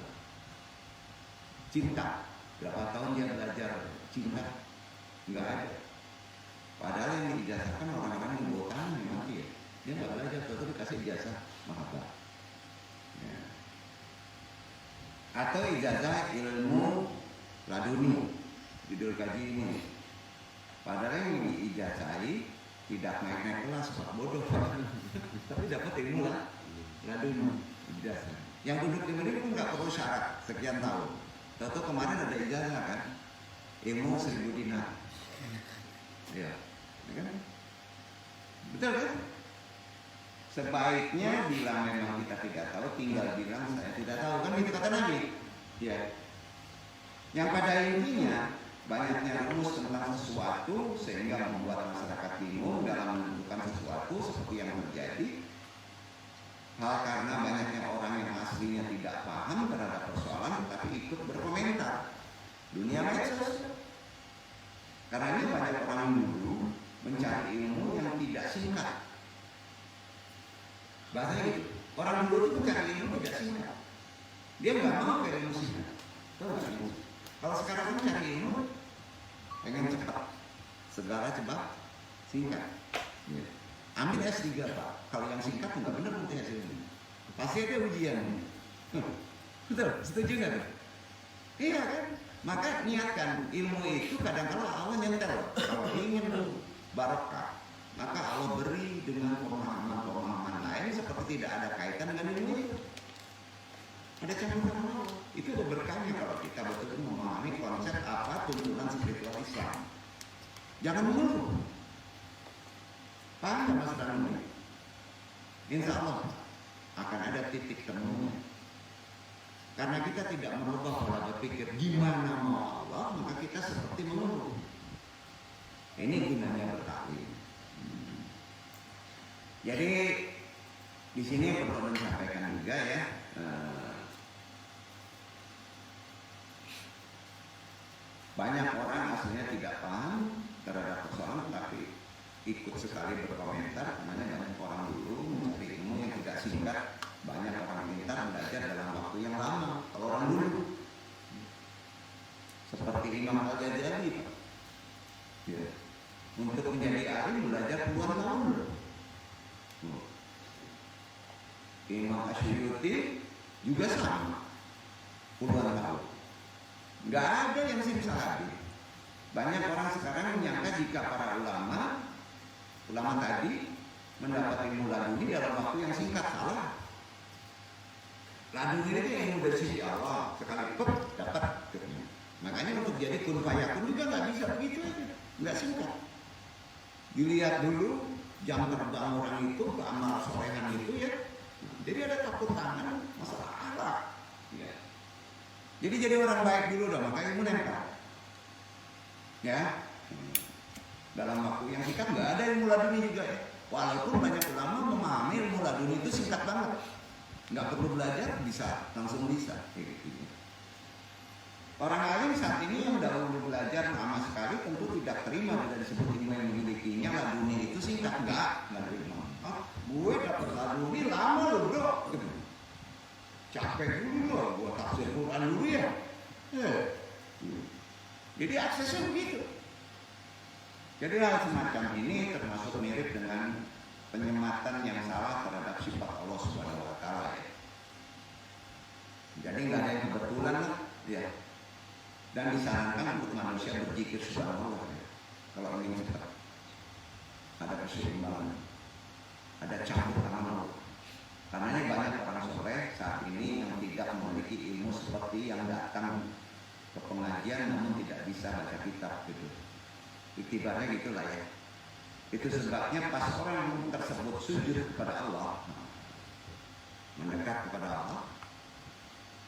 Cinta, berapa tahun dia belajar cinta? Nggak ada. Padahal yang diijazahkan orang-orang yang botan memang dia nggak belajar, tapi dikasih ijazah mahabbah. Ya. Atau ijazah ilmu laduni, judul kaji ini. Padahal yang diijazahi tidak naik kelas, Pak, bodoh. Tapi dapat ilmu lah. Laduni ijazah. Yang duduk di sini pun nggak perlu syarat sekian tahun. Tahu kemarin ada ijazah kan, ilmu 1000 dinar. Ya, kan? Betul kan? Sebaiknya bila memang kita tidak tahu, tinggal bilang saya tidak tahu, kan itu kata Nabi. Ya. Yang pada intinya banyaknya rumus tentang sesuatu sehingga membuat masyarakat bingung dalam menentukan sesuatu seperti yang terjadi. Hal karena banyaknya orang yang aslinya tidak paham terhadap persoalan tetapi ikut berkomentar. Dunia medsos. Karena ini banyak orang dulu mencari ilmu yang tidak singkat. Bahasanya gitu. Orang dulu itu mencari ilmu tidak singkat. Dia nggak mau ke ilmu singkat. Kalau sekarang kan cari ilmu pengen cepat, segala cepat, singkat. Ya. Ambil S3 Pak. Kalau yang singkat nggak benar nanti hasilnya. Pasti ada ujian. Betul, setuju nggak? Iya kan? Maka niatkan ilmu itu kadang-kadang Allah nyentel. Kalau ingin barokah, maka Allah beri dengan pemahaman-pemahaman lain seperti tidak ada kaitan dengan ilmu itu. Ada campuran Allah. Itu berkahnya kalau kita betul-betul memahami konsep apa tuntunan spiritual Islam. Jangan mengeluh. Paham Mas Darmi? Insya Allah akan ada titik temunya. Karena kita tidak merubah pola berpikir gimana mau Allah, maka kita seperti mengeluh. Jadi di sini perlu disampaikan juga ya, banyak orang aslinya tidak paham terhadap persoalan, tapi ikut sekali berkomentar. Namanya banyak orang dulu mencari ilmu yang tidak singkat. Banyak orang pintar belajar dalam waktu yang lama. Kalau orang dulu seperti Imam Al-Ghazali, ya, untuk menjadi alim belajar puluhan tahun. Imam Asy'uti juga sama, puluhan tahun. Nggak ada yang bisa habis. Banyak orang sekarang menyangka jika para ulama tadi mendapat ilmu laduni dalam waktu yang singkat. Salah. Laduni itu ilmu dari sisi Allah, sekali dapat. Makanya untuk jadi kun fayakun juga nggak bisa begitu aja, nggak singkat. Dilihat dulu jam terbang orang itu ke amal solehan itu ya. Jadi ada takut tangan, masalah akhlak. Ya. Jadi orang baik dulu dong, makanya ilmu nempel. Ya, dalam waktu yang singkat nggak ada ilmu laduni juga ya. Walaupun banyak ulama memahami ilmu laduni itu singkat banget, nggak perlu belajar bisa langsung bisa. Gitu. Orang alim saat ini yang dahulu belajar lama sekali tentu tidak terima bila disebut ilmu yang dimilikinya laduni itu singkat, nggak terima. Gue dapat laduni lama loh bro, capek dulu loh, gue tafsir Quran dulu ya. Jadi aksesnya begitu. Jadi hal semacam ini termasuk mirip dengan penyematan yang salah terhadap sifat Allah Subhanahu Wa Taala. Jadi nggak ada yang kebetulan lah, ya. Dan disarankan untuk manusia berzikir subhanallah. Kalau ingin cepat, ada keseimbangan, ada campur tangan. Karena banyak orang soleh saat ini yang tidak memiliki ilmu seperti yang datang ke pengajian namun tidak bisa baca kitab gitu. Iktibarnya gitulah ya. Itu sebabnya pas orang tersebut sujud kepada Allah, mendekat kepada Allah,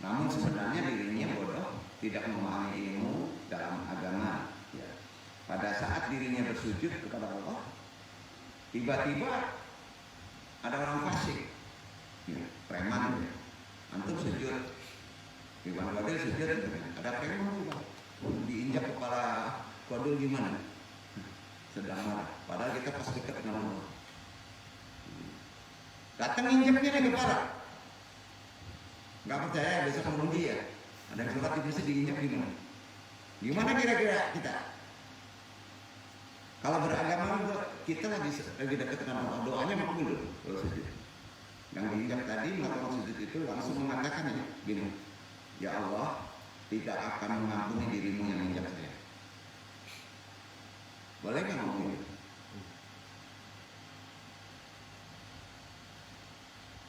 namun sebenarnya dirinya bodoh, tidak memahami ilmu dalam agama. Ya. Pada saat dirinya bersujud kepada Allah, tiba-tiba ada orang fasik, ya, preman, ya. Antum sujud, Iwan Kodil sujud, ada preman juga, diinjak kepala Kodil gimana? Sedang marah. Padahal kita pas dekat dengan Allah. Datang injaknya ke kepala. Gak percaya besok mengundi ya. Ada yang sholat di masjid diinjak gimana? Gimana kira-kira kita? Kalau beragama kita lagi dekat dengan Allah, doanya makbul loh kalau sujud. Yang diinjak tadi melakukan sujud itu langsung mengatakan ya, gini, ya Allah tidak akan mengampuni dirimu yang injak saya. Boleh nggak ngomong itu?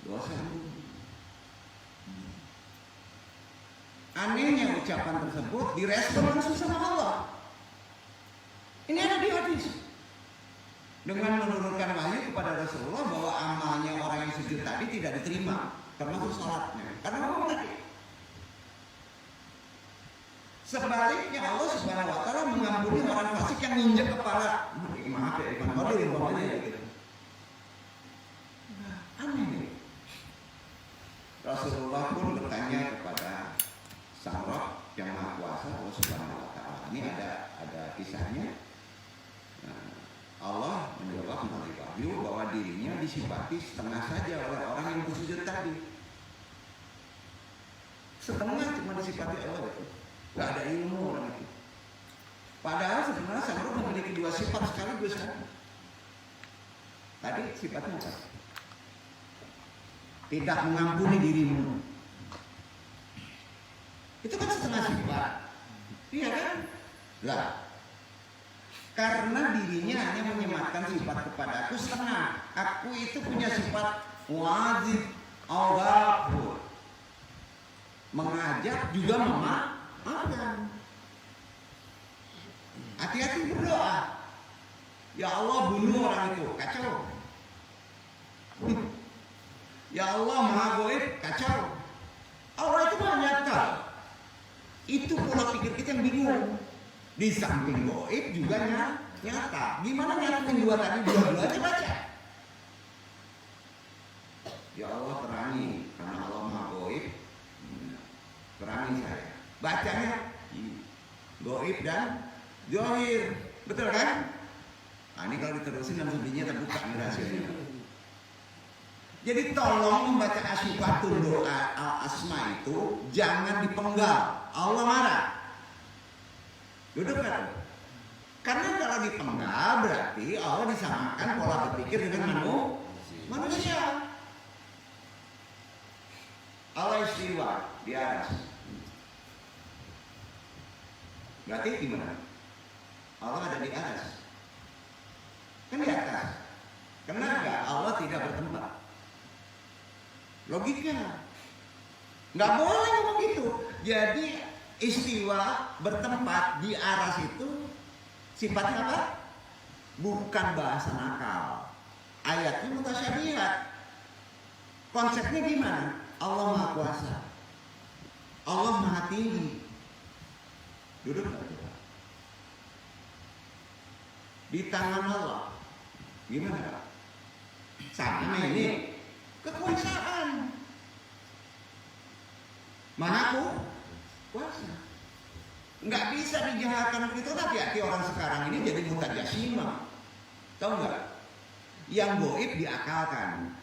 Dosa. Anehnya ucapan tersebut direspon langsung sama Allah. Ini ada di hadis. Dengan menurunkan wahyu kepada Rasulullah bahwa amalnya orang yang sujud tadi tidak diterima, termasuk sholatnya. Karena Allah tadi. Sebaliknya Allah Subhanahu Wa Taala mengampuni orang fasik yang injak kepala. Maaf ya, Iman Kodil umpamanya gitu. Aneh nih. Rasulullah pun bertanya kepada Sang Roh yang Maha Kuasa Allah Subhanahu Wa Taala. Ini ada kisahnya. Allah menjawab melalui wahyu bahwa dirinya disifati setengah saja oleh orang yang bersujud tadi. Setengah cuma disifati Allah itu. Gak ada ilmu orang itu. Padahal sebenarnya Sang Roh memiliki dua sifat sekaligus kan. Tadi sifatnya apa? Tidak mengampuni dirimu. Itu kan setengah sifat. Iya kan? Lah. Karena dirinya hanya menyematkan sifat kepada aku setengah. Aku itu punya sifat wajib al-ghafur. Mengajak juga memaafkan. Hati-hati berdoa. Ya Allah bunuh orang itu, kacau. Ya Allah Maha Goib, kacau. Allah itu maha nyata. Itu pola pikir kita yang bingung. Di samping goib juga nyata. Gimana nyatakan dua tadi dua-duanya baca? Ya Allah terangi, karena Allah Maha Gaib. Terangi saya. Bacanya gaib dan zahir. Betul kan? Nah, ini kalau diterusin dan sebenarnya terbuka nih rahasianya. Jadi tolong membaca asyifatul doa al-asma itu jangan dipenggal. Allah marah. Duduk kan? Karena kalau dipenggal berarti Allah disamakan pola berpikir dengan manusia. Allah istiwa di atas. Berarti gimana? Allah ada di atas. Kan di atas. Kenapa Allah tidak bertempat? Logika. Nggak boleh ngomong gitu. Jadi istiwa bertempat di aras itu sifatnya apa? Bukan bahasa nakal. Ayatnya mutasyabihat. Konsepnya gimana? Allah Maha Kuasa. Allah Maha Tinggi. Duduk aja. Di tangan Allah. Gimana? Sama ini kekuasaan. Maha Kuasa. Nggak bisa dijahatkan begitu. Hati-hati orang sekarang ini jadi mutajasimah. Tahu nggak? Yang goib diakalkan.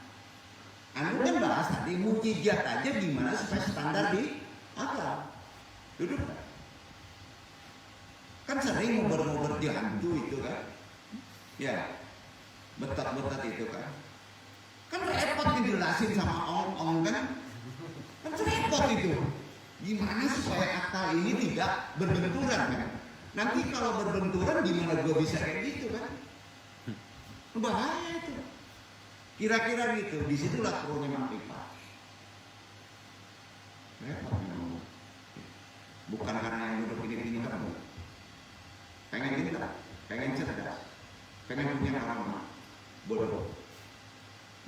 Anu kan bahas tadi mukjizat aja gimana supaya standar di akal. Duduk. Kan sering ngobrol-ngobrol di hantu itu kan. Ya. Betat-betat itu kan. Kan repot dijelasin sama ong-ong kan. Kan repot itu. Gimana supaya akal ini tidak berbenturan kan? Nanti kalau berbenturan gimana gue bisa kayak gitu kan? Bahaya itu. Kira-kira gitu. Disitulah perlunya makrifat. Repot memang. Bukan karena yang duduk ini kamu. Pengen pintar, pengen cerdas, pengen punya karama, bodoh.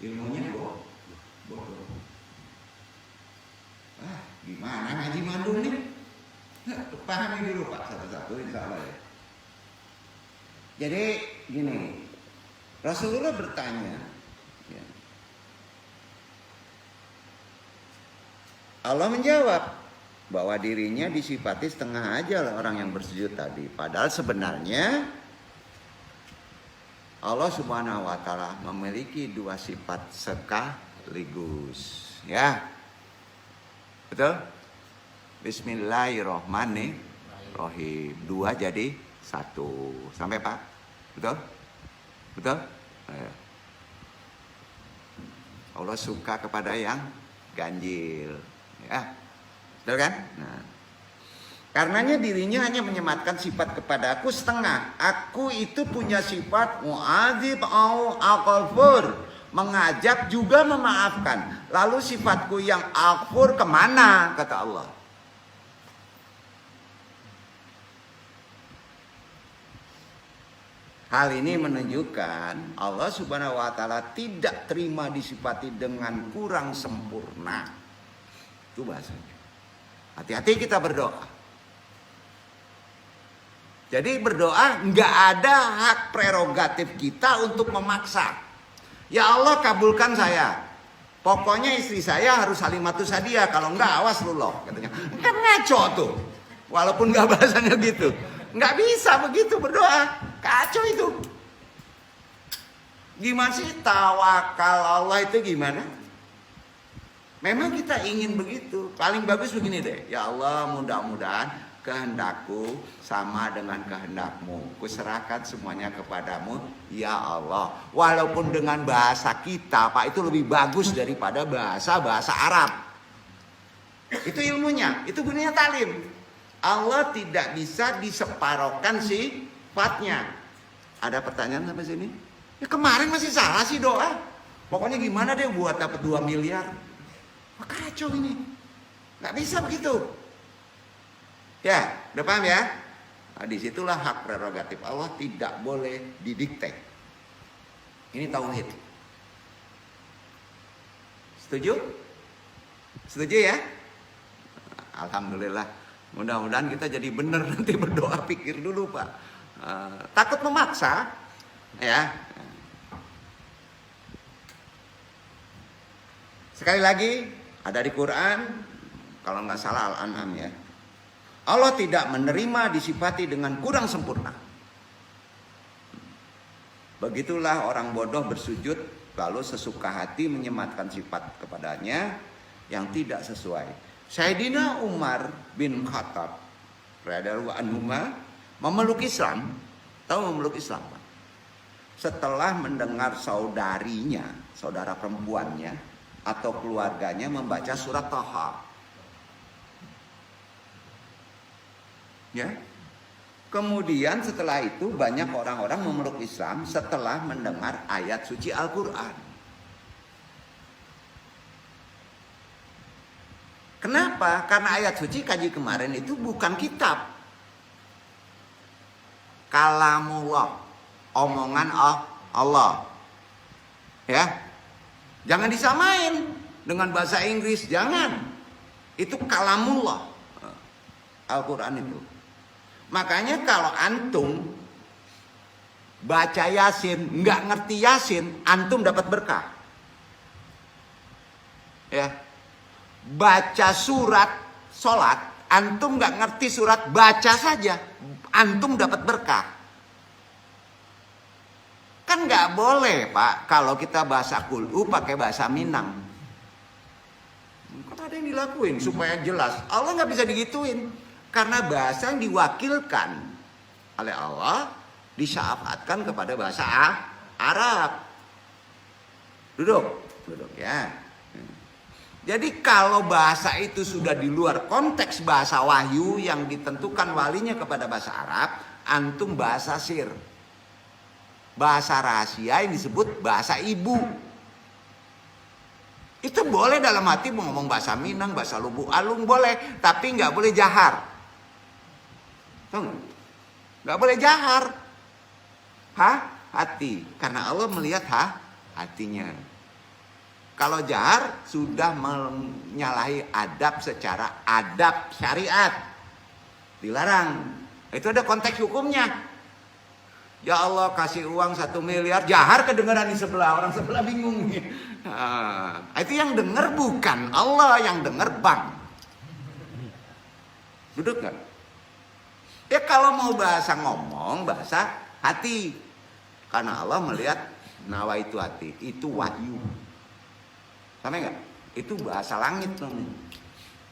Ilmunya bodoh. Gimana ngaji mandul nih? Pahami dulu Pak satu-satu insya Allah ya. Jadi gini, Rasulullah bertanya, ya. Allah menjawab bahwa dirinya disifati setengah aja lah orang yang bersujud tadi. Padahal sebenarnya Allah Subhanahu wa taala memiliki dua sifat sekaligus, ya. Betul? Bismillahirrahmanirrahim. Dua jadi satu. Sampai Pak? Betul? Betul? Ayo. Allah suka kepada yang ganjil, ya. Betul kan? Nah, karenanya dirinya hanya menyematkan sifat kepada aku setengah. Aku itu punya sifat mu'adzib au al-ghafur, mengajab juga memaafkan. Lalu sifatku yang al-ghafur kemana? Kata Allah. Hal ini menunjukkan Allah Subhanahu wa taala tidak terima disifati dengan kurang sempurna. Itu bahasanya. Hati-hati kita berdoa. Jadi berdoa nggak ada hak prerogatif kita untuk memaksa. Ya Allah kabulkan saya. Pokoknya istri saya harus Halimatus Sadiah. Kalau enggak awas lu loh katanya. Kan ngaco tuh. Walaupun nggak bahasanya gitu. Nggak bisa begitu berdoa. Kacau itu. Gimana sih tawakal Allah itu gimana? Memang kita ingin begitu. Paling bagus begini deh. Ya Allah mudah-mudahan kehendakku sama dengan kehendakmu. Kuserahkan semuanya kepadamu. Ya Allah. Walaupun dengan bahasa kita Pak itu lebih bagus daripada bahasa Arab. Itu ilmunya. Itu gunanya talim. Allah tidak bisa diseparohkan sifatnya. Ada pertanyaan sampai sini? Ya kemarin masih salah sih doa. Pokoknya gimana deh buat dapat 2 miliar. Wah, kacau ini. Nggak bisa begitu. Ya, udah paham ya? Nah, disitulah hak prerogatif Allah tidak boleh didikte. Ini tauhid. Setuju? Setuju ya? Alhamdulillah. Mudah-mudahan kita jadi benar nanti berdoa, pikir dulu Pak. Takut memaksa, ya. Sekali lagi, ada di Quran, kalau nggak salah Al-An'am ya. Allah tidak menerima disifati dengan kurang sempurna. Begitulah orang bodoh bersujud, lalu sesuka hati menyematkan sifat kepadanya yang tidak sesuai. Sayyidina Umar bin Khattab radhiyallahu anhu memeluk Islam. Tahu memeluk Islam, Pak? Setelah mendengar saudarinya, saudara perempuannya atau keluarganya membaca surat Thaha. Ya. Kemudian setelah itu banyak orang-orang memeluk Islam setelah mendengar ayat suci Al-Qur'an. Kenapa? Karena ayat suci kaji kemarin itu bukan kitab. Kalamullah, omongan Allah. Ya. Jangan disamain dengan bahasa Inggris, jangan. Itu kalamullah. Al-Qur'an itu. Makanya kalau antum baca Yasin, nggak ngerti Yasin, antum dapat berkah. Ya. Baca surat sholat, antum nggak ngerti surat, baca saja, antum dapat berkah. Kan nggak boleh, Pak, kalau kita bahasa kul'u pakai bahasa Minang. Kan ada yang dilakuin supaya jelas. Allah nggak bisa digituin. Karena bahasa yang diwakilkan oleh Allah disyafatkan kepada bahasa Arab. Duduk ya. Jadi kalau bahasa itu sudah di luar konteks bahasa wahyu yang ditentukan walinya kepada bahasa Arab, antum bahasa sir. Bahasa rahasia yang disebut bahasa ibu. Itu boleh dalam hati mau ngomong bahasa Minang, bahasa Lubuk Alung boleh, tapi nggak boleh jahar. Nggak boleh jahar. Hati. Karena Allah melihat hatinya. Kalau jahar sudah menyalahi adab secara adab syariat. Dilarang. Itu ada konteks hukumnya. Ya Allah kasih uang 1 miliar, jahar kedengaran di sebelah, orang sebelah bingung. Itu yang dengar bukan Allah, yang dengar bank. Duduk kan? Ya kalau mau bahasa ngomong, bahasa hati. Karena Allah melihat nawa itu hati, itu wahyu. Sama enggak? Itu bahasa langit namanya.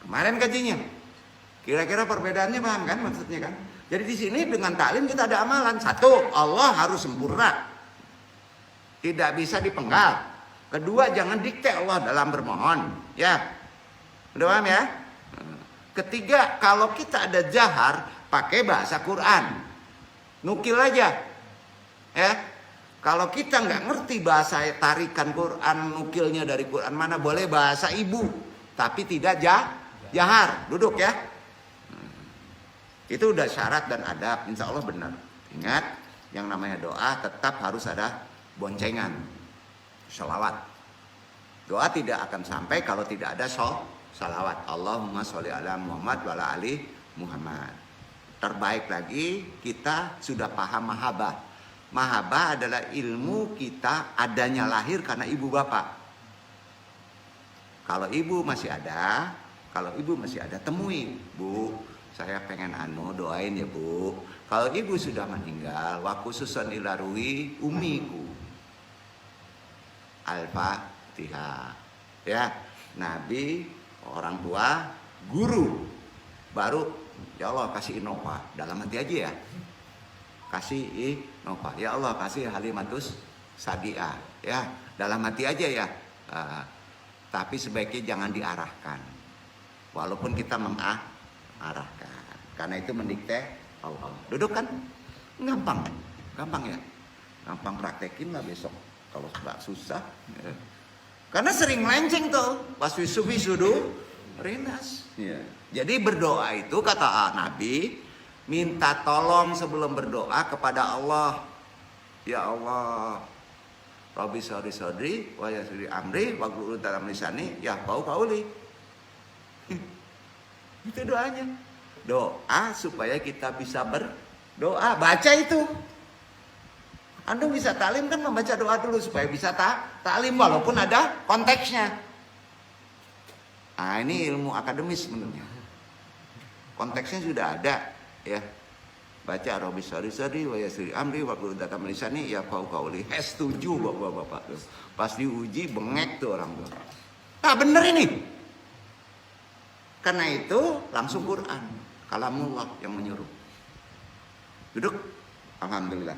Kemarin kajinya. Kira-kira perbedaannya paham kan maksudnya kan? Jadi di sini dengan taklim kita ada amalan. 1, Allah harus sempurna. Tidak bisa dipenggal. 2, jangan dikte Allah dalam bermohon. Ya. Udah paham ya? 3, kalau kita ada jahar, pakai bahasa Quran. Nukil aja. Ya. Kalau kita nggak ngerti bahasa tarikan Quran, nukilnya dari Quran mana, boleh bahasa ibu, tapi tidak jahar. Duduk ya. Itu udah syarat dan adab, insya Allah benar. Ingat, yang namanya doa tetap harus ada boncengan, sholawat. Doa tidak akan sampai kalau tidak ada sholawat. Allahumma sholli ala Muhammad wa ala ali Muhammad. Terbaik lagi, kita sudah paham mahabbah. Mahabbah adalah ilmu kita adanya lahir karena ibu bapak. Kalau ibu masih ada, temui, Bu. Saya pengen doain ya Bu. Kalau ibu sudah meninggal, wa khususan ila ruhi umiku. Al-Fatihah. Ya, Nabi, orang tua, guru. Baru ya Allah kasih Innova, dalam hati aja ya. Kasih Innova. Ya Allah kasih Halimatus Sadiah. Ya, dalam hati aja ya. Tapi sebaiknya jangan diarahkan. Walaupun kita mengarahkan. Karena itu mendikte Allah. Duduk kan? Gampang ya. Gampang praktekin lah besok. Kalau nggak susah. Ya. Karena sering melenceng tuh. Pas wisudu rinas. Ya. Jadi berdoa itu kata Nabi, minta tolong sebelum berdoa kepada Allah. Ya Allah, Rabbi sodri wa yasri amri wa guru dalam lisani ya qauli. Itu doanya. Doa supaya kita bisa berdoa. Baca itu. Anda bisa taklim kan membaca doa dulu supaya bisa taklim walaupun ada konteksnya. Ah, ini ilmu akademis sebenarnya. Konteksnya sudah ada, ya. Baca Arabi sari wa yasri amri wa qul data melisani ya qauli. Setuju Bapak-bapak tuh. Pas diuji bengek tuh orang tuh. Nah, bener ini. Karena itu langsung Quran, kalamullah yang menyuruh. Duduk. Alhamdulillah.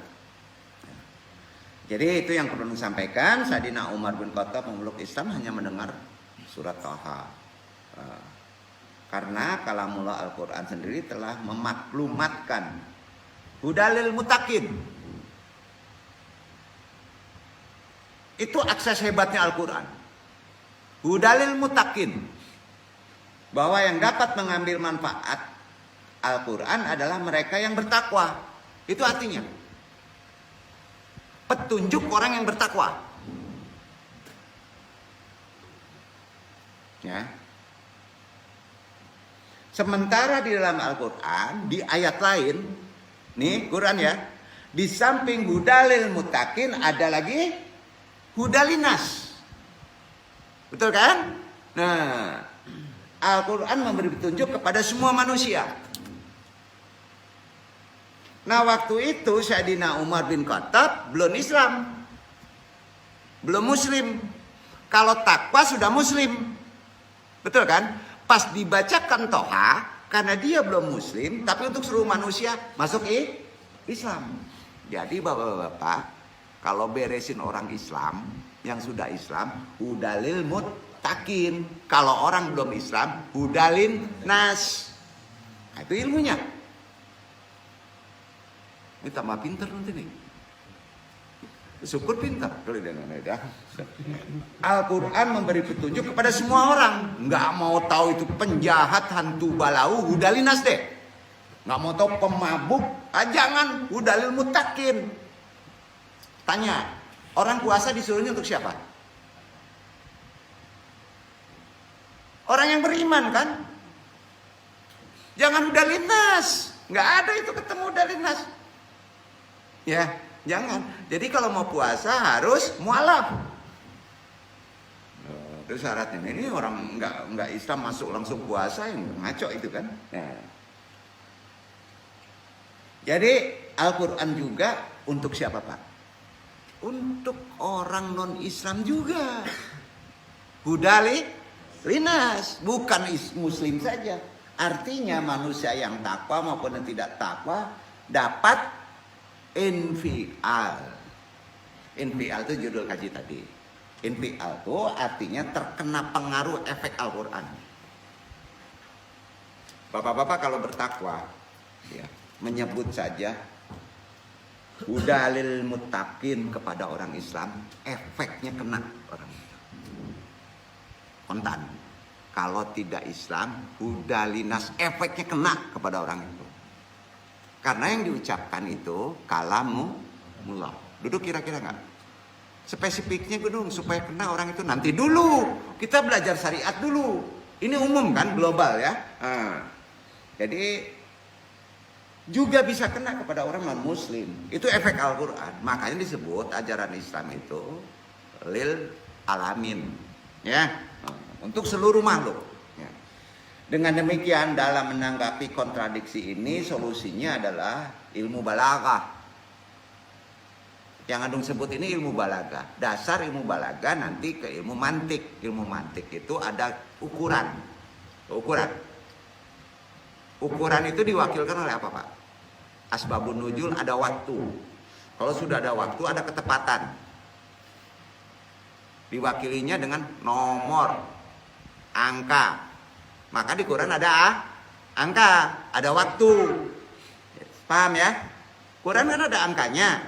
Jadi itu yang perlu disampaikan. Sayyidina Umar bin Khattab memeluk Islam hanya mendengar surat Thaha. Karena kalamullah Al-Quran sendiri telah memaklumatkan hudalil mutakin. Itu akses hebatnya Al-Quran. Hudalil mutakin. Bahwa yang dapat mengambil manfaat Al-Quran adalah mereka yang bertakwa. Itu artinya petunjuk orang yang bertakwa. Ya. Sementara di dalam Al-Quran, di ayat lain, nih Quran ya, di samping hudalil mutakin ada lagi hudalinas. Betul kan? Nah, Al-Quran memberi petunjuk kepada semua manusia. Nah, waktu itu Sayyidina Umar bin Khattab belum Islam. Belum Muslim. Kalau takwa sudah Muslim. Betul kan? Pas dibacakan Thaha, karena dia belum Muslim, tapi untuk seluruh manusia masuk Islam. Jadi bapak-bapak, kalau beresin orang Islam yang sudah Islam, hudalil muttaqin. Kalau orang belum Islam, hudalin nas. Nah, itu ilmunya. Ini tambah pinter nanti nih. Syukur pintar. Al-Quran memberi petunjuk kepada semua orang. Nggak mau tahu itu penjahat, hantu balau, hudalinas deh. Nggak mau tahu pemabuk, jangan, hudalil mutakin. Tanya, orang puasa disuruhnya untuk siapa? Orang yang beriman kan? Jangan hudalinas. Nggak ada itu ketemu hudalinas. Ya, jangan. Jadi kalau mau puasa harus mualaf. Itu syaratnya. Ini orang nggak Islam masuk langsung puasa, yang ngaco itu kan. Nah. Jadi Al-Quran juga untuk siapa Pak? Untuk orang non Islam juga. Hudali linas, bukan Muslim saja. Artinya manusia yang takwa maupun yang tidak takwa dapat infial. Infial itu judul kaji tadi. Infial itu artinya terkena pengaruh efek Al-Quran. Bapak-bapak kalau bertakwa, ya, menyebut saja hudalil muttaqin kepada orang Islam, efeknya kena orang itu. Kontan. Kalau tidak Islam, hudalinas, efeknya kena kepada orang itu. Karena yang diucapkan itu kalamullah. Duduk kira-kira nggak? Spesifiknya gedung supaya kena orang itu nanti dulu. Kita belajar syariat dulu. Ini umum kan, global ya. Jadi juga bisa kena kepada orang non Muslim. Itu efek Al-Quran. Makanya disebut ajaran Islam itu lil alamin, ya, untuk seluruh makhluk. Dengan demikian dalam menanggapi kontradiksi ini solusinya adalah ilmu balaghah. Yang Adung sebut ini ilmu balaghah. Dasar ilmu balaghah nanti ke ilmu mantik. Ilmu mantik itu ada ukuran. Ukuran itu diwakilkan oleh apa Pak? Asbabun nuzul ada waktu. Kalau sudah ada waktu ada ketepatan. Diwakilinya dengan nomor, angka. Maka di Quran ada angka, ada waktu. Paham ya? Quran kan ada angkanya,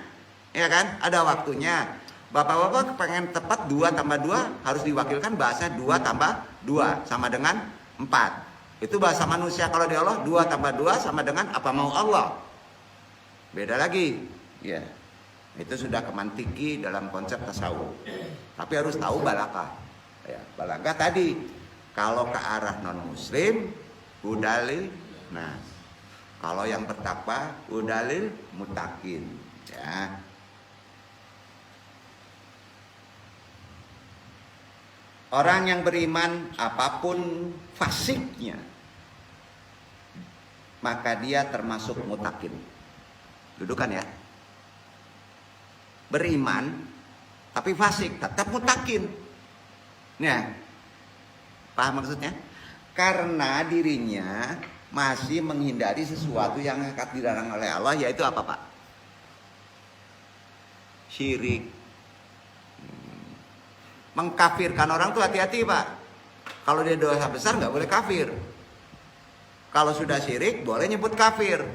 ya kan? Ada waktunya. Bapak-bapak pengen tepat 2 tambah 2 harus diwakilkan bahasa 2 tambah 2 sama dengan 4. Itu bahasa manusia. Kalau di Allah 2 tambah 2 sama dengan apa mau Allah. Beda lagi. Ya. Itu sudah kemantiki dalam konsep tasawuf. Tapi harus tahu balaghah. Ya, balaghah tadi. Kalau ke arah non-muslim, hudalil nas. Kalau yang bertakwa, hudalil muttaqin. Ya. Orang yang beriman apapun fasiknya, maka dia termasuk mutakin. Dudukan ya. Beriman tapi fasik, tetap mutakin. Nah, paham maksudnya? Karena dirinya masih menghindari sesuatu yang akan dilarang oleh Allah, yaitu apa, Pak? Syirik. Mengkafirkan orang tuh hati-hati, Pak. Kalau dia dosa besar nggak boleh kafir. Kalau sudah syirik boleh nyebut kafir.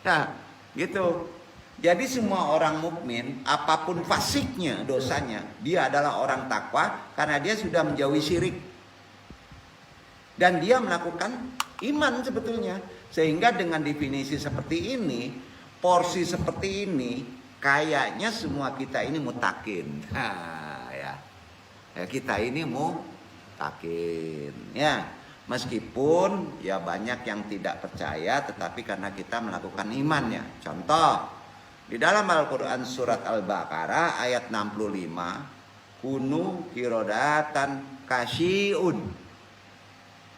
Nah, gitu. Jadi semua orang mukmin apapun fasiknya dosanya, dia adalah orang takwa karena dia sudah menjauhi syirik. Dan dia melakukan iman sebetulnya. Sehingga dengan definisi seperti ini, porsi seperti ini, kayaknya semua kita ini mutakin. Nah, ya kita ini mutakin. Ya, meskipun ya banyak yang tidak percaya, tetapi karena kita melakukan imannya. Contoh, di dalam Al-Quran surat Al-Baqarah ayat 65, kunu kirodatan kasyiun.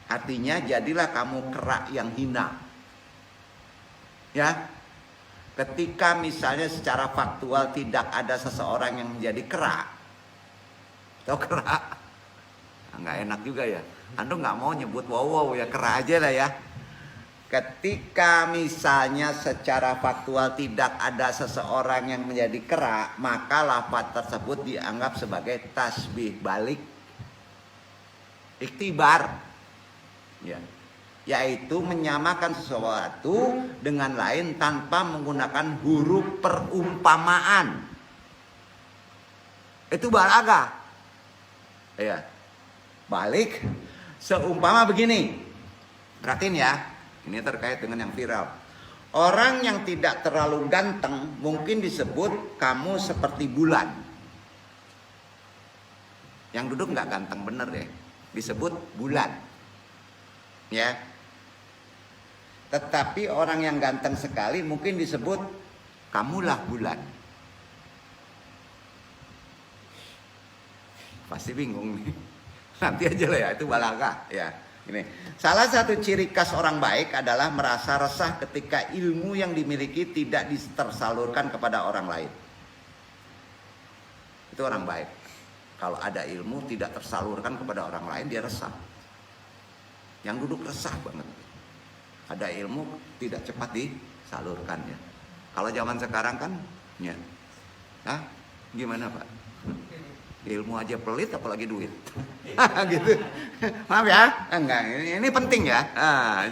Artinya jadilah kamu kerak yang hina. Ya. Ketika misalnya secara faktual tidak ada seseorang yang menjadi kerak. Atau kerak. Nggak enak juga ya. Antum nggak mau nyebut wow ya, kerak aja lah ya. Ketika misalnya secara faktual tidak ada seseorang yang menjadi kerak, maka lafaz tersebut dianggap sebagai tasbih balik. Iktibar. Ya, yaitu menyamakan sesuatu dengan lain tanpa menggunakan huruf perumpamaan. Itu balaghah. Ya. Balik seumpama begini. Perhatiin ya, ini terkait dengan yang viral. Orang yang tidak terlalu ganteng mungkin disebut kamu seperti bulan. Yang duduk nggak ganteng bener ya, disebut bulan. Ya, tetapi orang yang ganteng sekali mungkin disebut kamulah bulan. Pasti bingung nih. Nanti aja lah ya, itu balaghah ya. Ini salah satu ciri khas orang baik adalah merasa resah ketika ilmu yang dimiliki tidak tersalurkan kepada orang lain. Itu orang baik. Kalau ada ilmu tidak tersalurkan kepada orang lain, dia resah. Yang duduk resah banget. Ada ilmu tidak cepat disalurkan ya. Kalau zaman sekarang kan, ya, gimana Pak? Ilmu aja pelit, apalagi duit. Gitu. Maaf ya, enggak. Ini penting ya.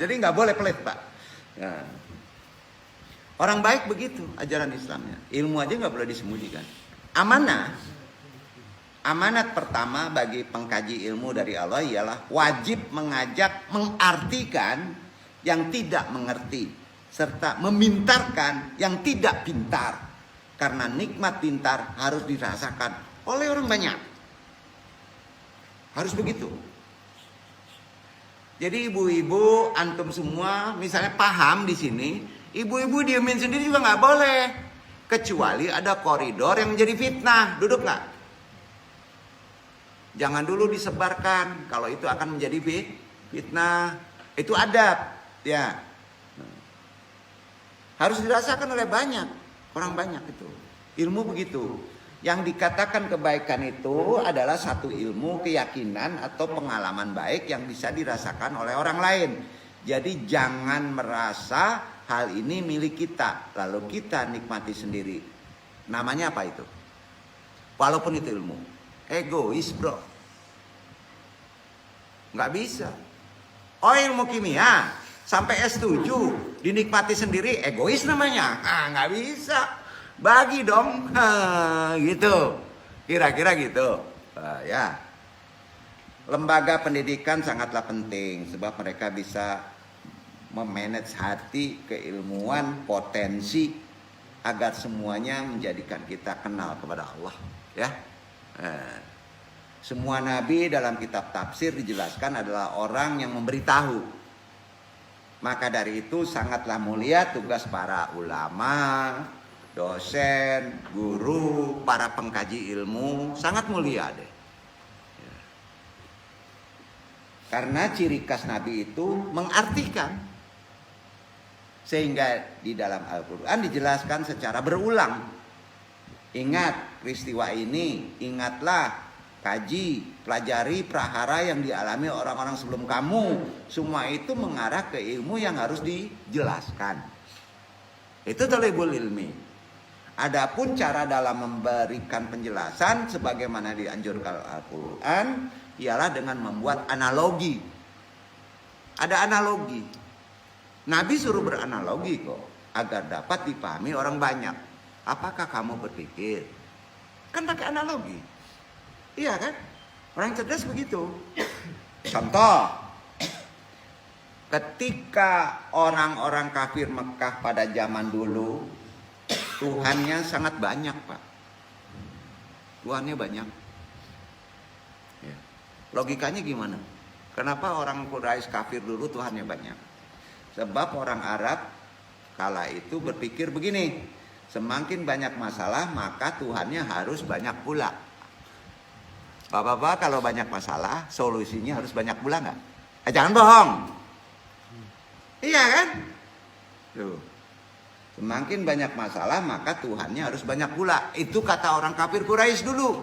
Jadi nggak boleh pelit Pak. Nah. Orang baik begitu ajaran Islamnya. Ilmu aja nggak boleh disembunyikan. Amanat pertama bagi pengkaji ilmu dari Allah ialah wajib mengajak, mengartikan yang tidak mengerti, serta memintarkan yang tidak pintar. Karena nikmat pintar harus dirasakan oleh orang banyak. Harus begitu. Jadi ibu-ibu, antum semua misalnya paham di sini, ibu-ibu diemin sendiri juga nggak boleh. Kecuali ada koridor yang menjadi fitnah. Duduk nggak? Jangan dulu disebarkan, kalau itu akan menjadi fitnah. Itu adab, ya. Harus dirasakan oleh banyak, orang banyak itu. Ilmu begitu. Yang dikatakan kebaikan itu adalah satu ilmu, keyakinan atau pengalaman baik yang bisa dirasakan oleh orang lain. Jadi jangan merasa hal ini milik kita, lalu kita nikmati sendiri. Namanya apa itu? Walaupun itu ilmu. Egois bro. Nggak bisa. Oh ilmu kimia sampai S7 dinikmati sendiri, egois namanya. Nggak bisa. Bagi dong. Gitu. Kira-kira gitu. Ya. Lembaga pendidikan sangatlah penting sebab mereka bisa memanage hati, keilmuan, potensi agar semuanya menjadikan kita kenal kepada Allah. Ya. Semua nabi dalam kitab tafsir dijelaskan adalah orang yang memberitahu. Maka dari itu sangatlah mulia tugas para ulama, dosen, guru, para pengkaji ilmu. Sangat mulia deh. Karena ciri khas Nabi itu mengartikan. Sehingga di dalam Al-Quran dijelaskan secara berulang. Ingat peristiwa ini, ingatlah, kaji, pelajari prahara yang dialami orang-orang sebelum kamu. Semua itu mengarah ke ilmu yang harus dijelaskan. Itu talibul ilmi. Adapun cara dalam memberikan penjelasan sebagaimana dianjurkan Al-Quran ialah dengan membuat analogi. Ada analogi. Nabi suruh beranalogi kok agar dapat dipahami orang banyak. Apakah kamu berpikir? Kan pakai analogi. Iya kan? Orang cerdas begitu. Contoh, ketika orang-orang kafir Mekah pada zaman dulu, Tuhannya sangat banyak, Pak. Tuhannya banyak. Ya. Logikanya gimana? Kenapa orang Quraisy kafir dulu Tuhannya banyak? Sebab orang Arab kala itu berpikir begini, semakin banyak masalah maka Tuhannya harus banyak pula. Bapak-bapak kalau banyak masalah solusinya harus banyak pula nggak? Jangan bohong. Iya kan? Tuh. Semakin banyak masalah maka Tuhannya harus banyak pula. Itu kata orang kafir Quraisy dulu.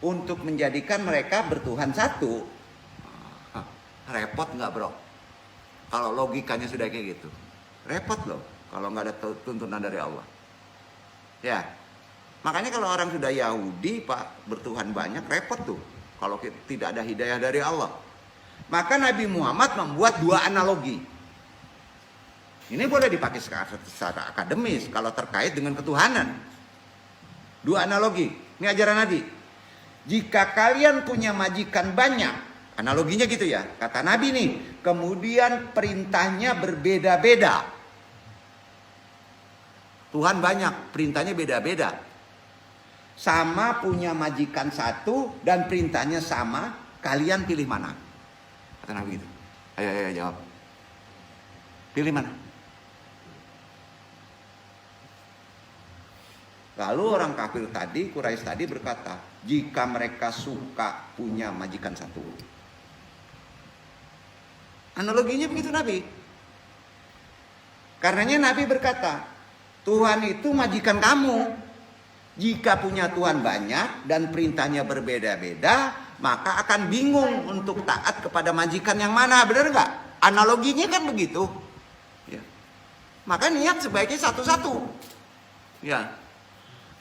Untuk menjadikan mereka bertuhan satu. Repot nggak bro? Kalau logikanya sudah kayak gitu. Repot loh kalau nggak ada tuntunan dari Allah. Ya. Makanya kalau orang sudah Yahudi Pak bertuhan banyak repot tuh. Kalau tidak ada hidayah dari Allah. Maka Nabi Muhammad membuat dua analogi. Ini boleh dipakai secara akademis kalau terkait dengan ketuhanan. Dua analogi. Ini ajaran Nabi. Jika kalian punya majikan banyak, analoginya gitu ya. Kata Nabi nih, kemudian perintahnya berbeda-beda. Tuhan banyak, perintahnya beda-beda. Sama punya majikan satu dan perintahnya sama, kalian pilih mana? Kata Nabi gitu. Ayo jawab. Pilih mana? Lalu orang kafir tadi, Quraisy tadi berkata, jika mereka suka punya majikan satu. Analoginya begitu Nabi. Karenanya Nabi berkata, Tuhan itu majikan kamu. Jika punya Tuhan banyak dan perintahnya berbeda-beda, maka akan bingung untuk taat kepada majikan yang mana, benar nggak? Analoginya kan begitu. Ya. Maka niat sebaiknya satu-satu. Ya.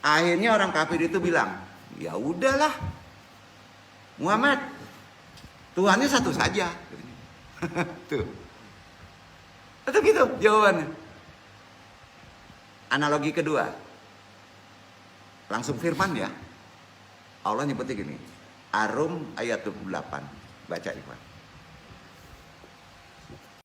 Akhirnya orang kafir itu bilang, ya udahlah, Muhammad, Tuhannya satu saja. Tuh. Atau gitu jawabannya. Analogi kedua. Langsung firman ya. Allah nyebutnya gini. Ar-Rum ayat 28. Baca Ikhwan.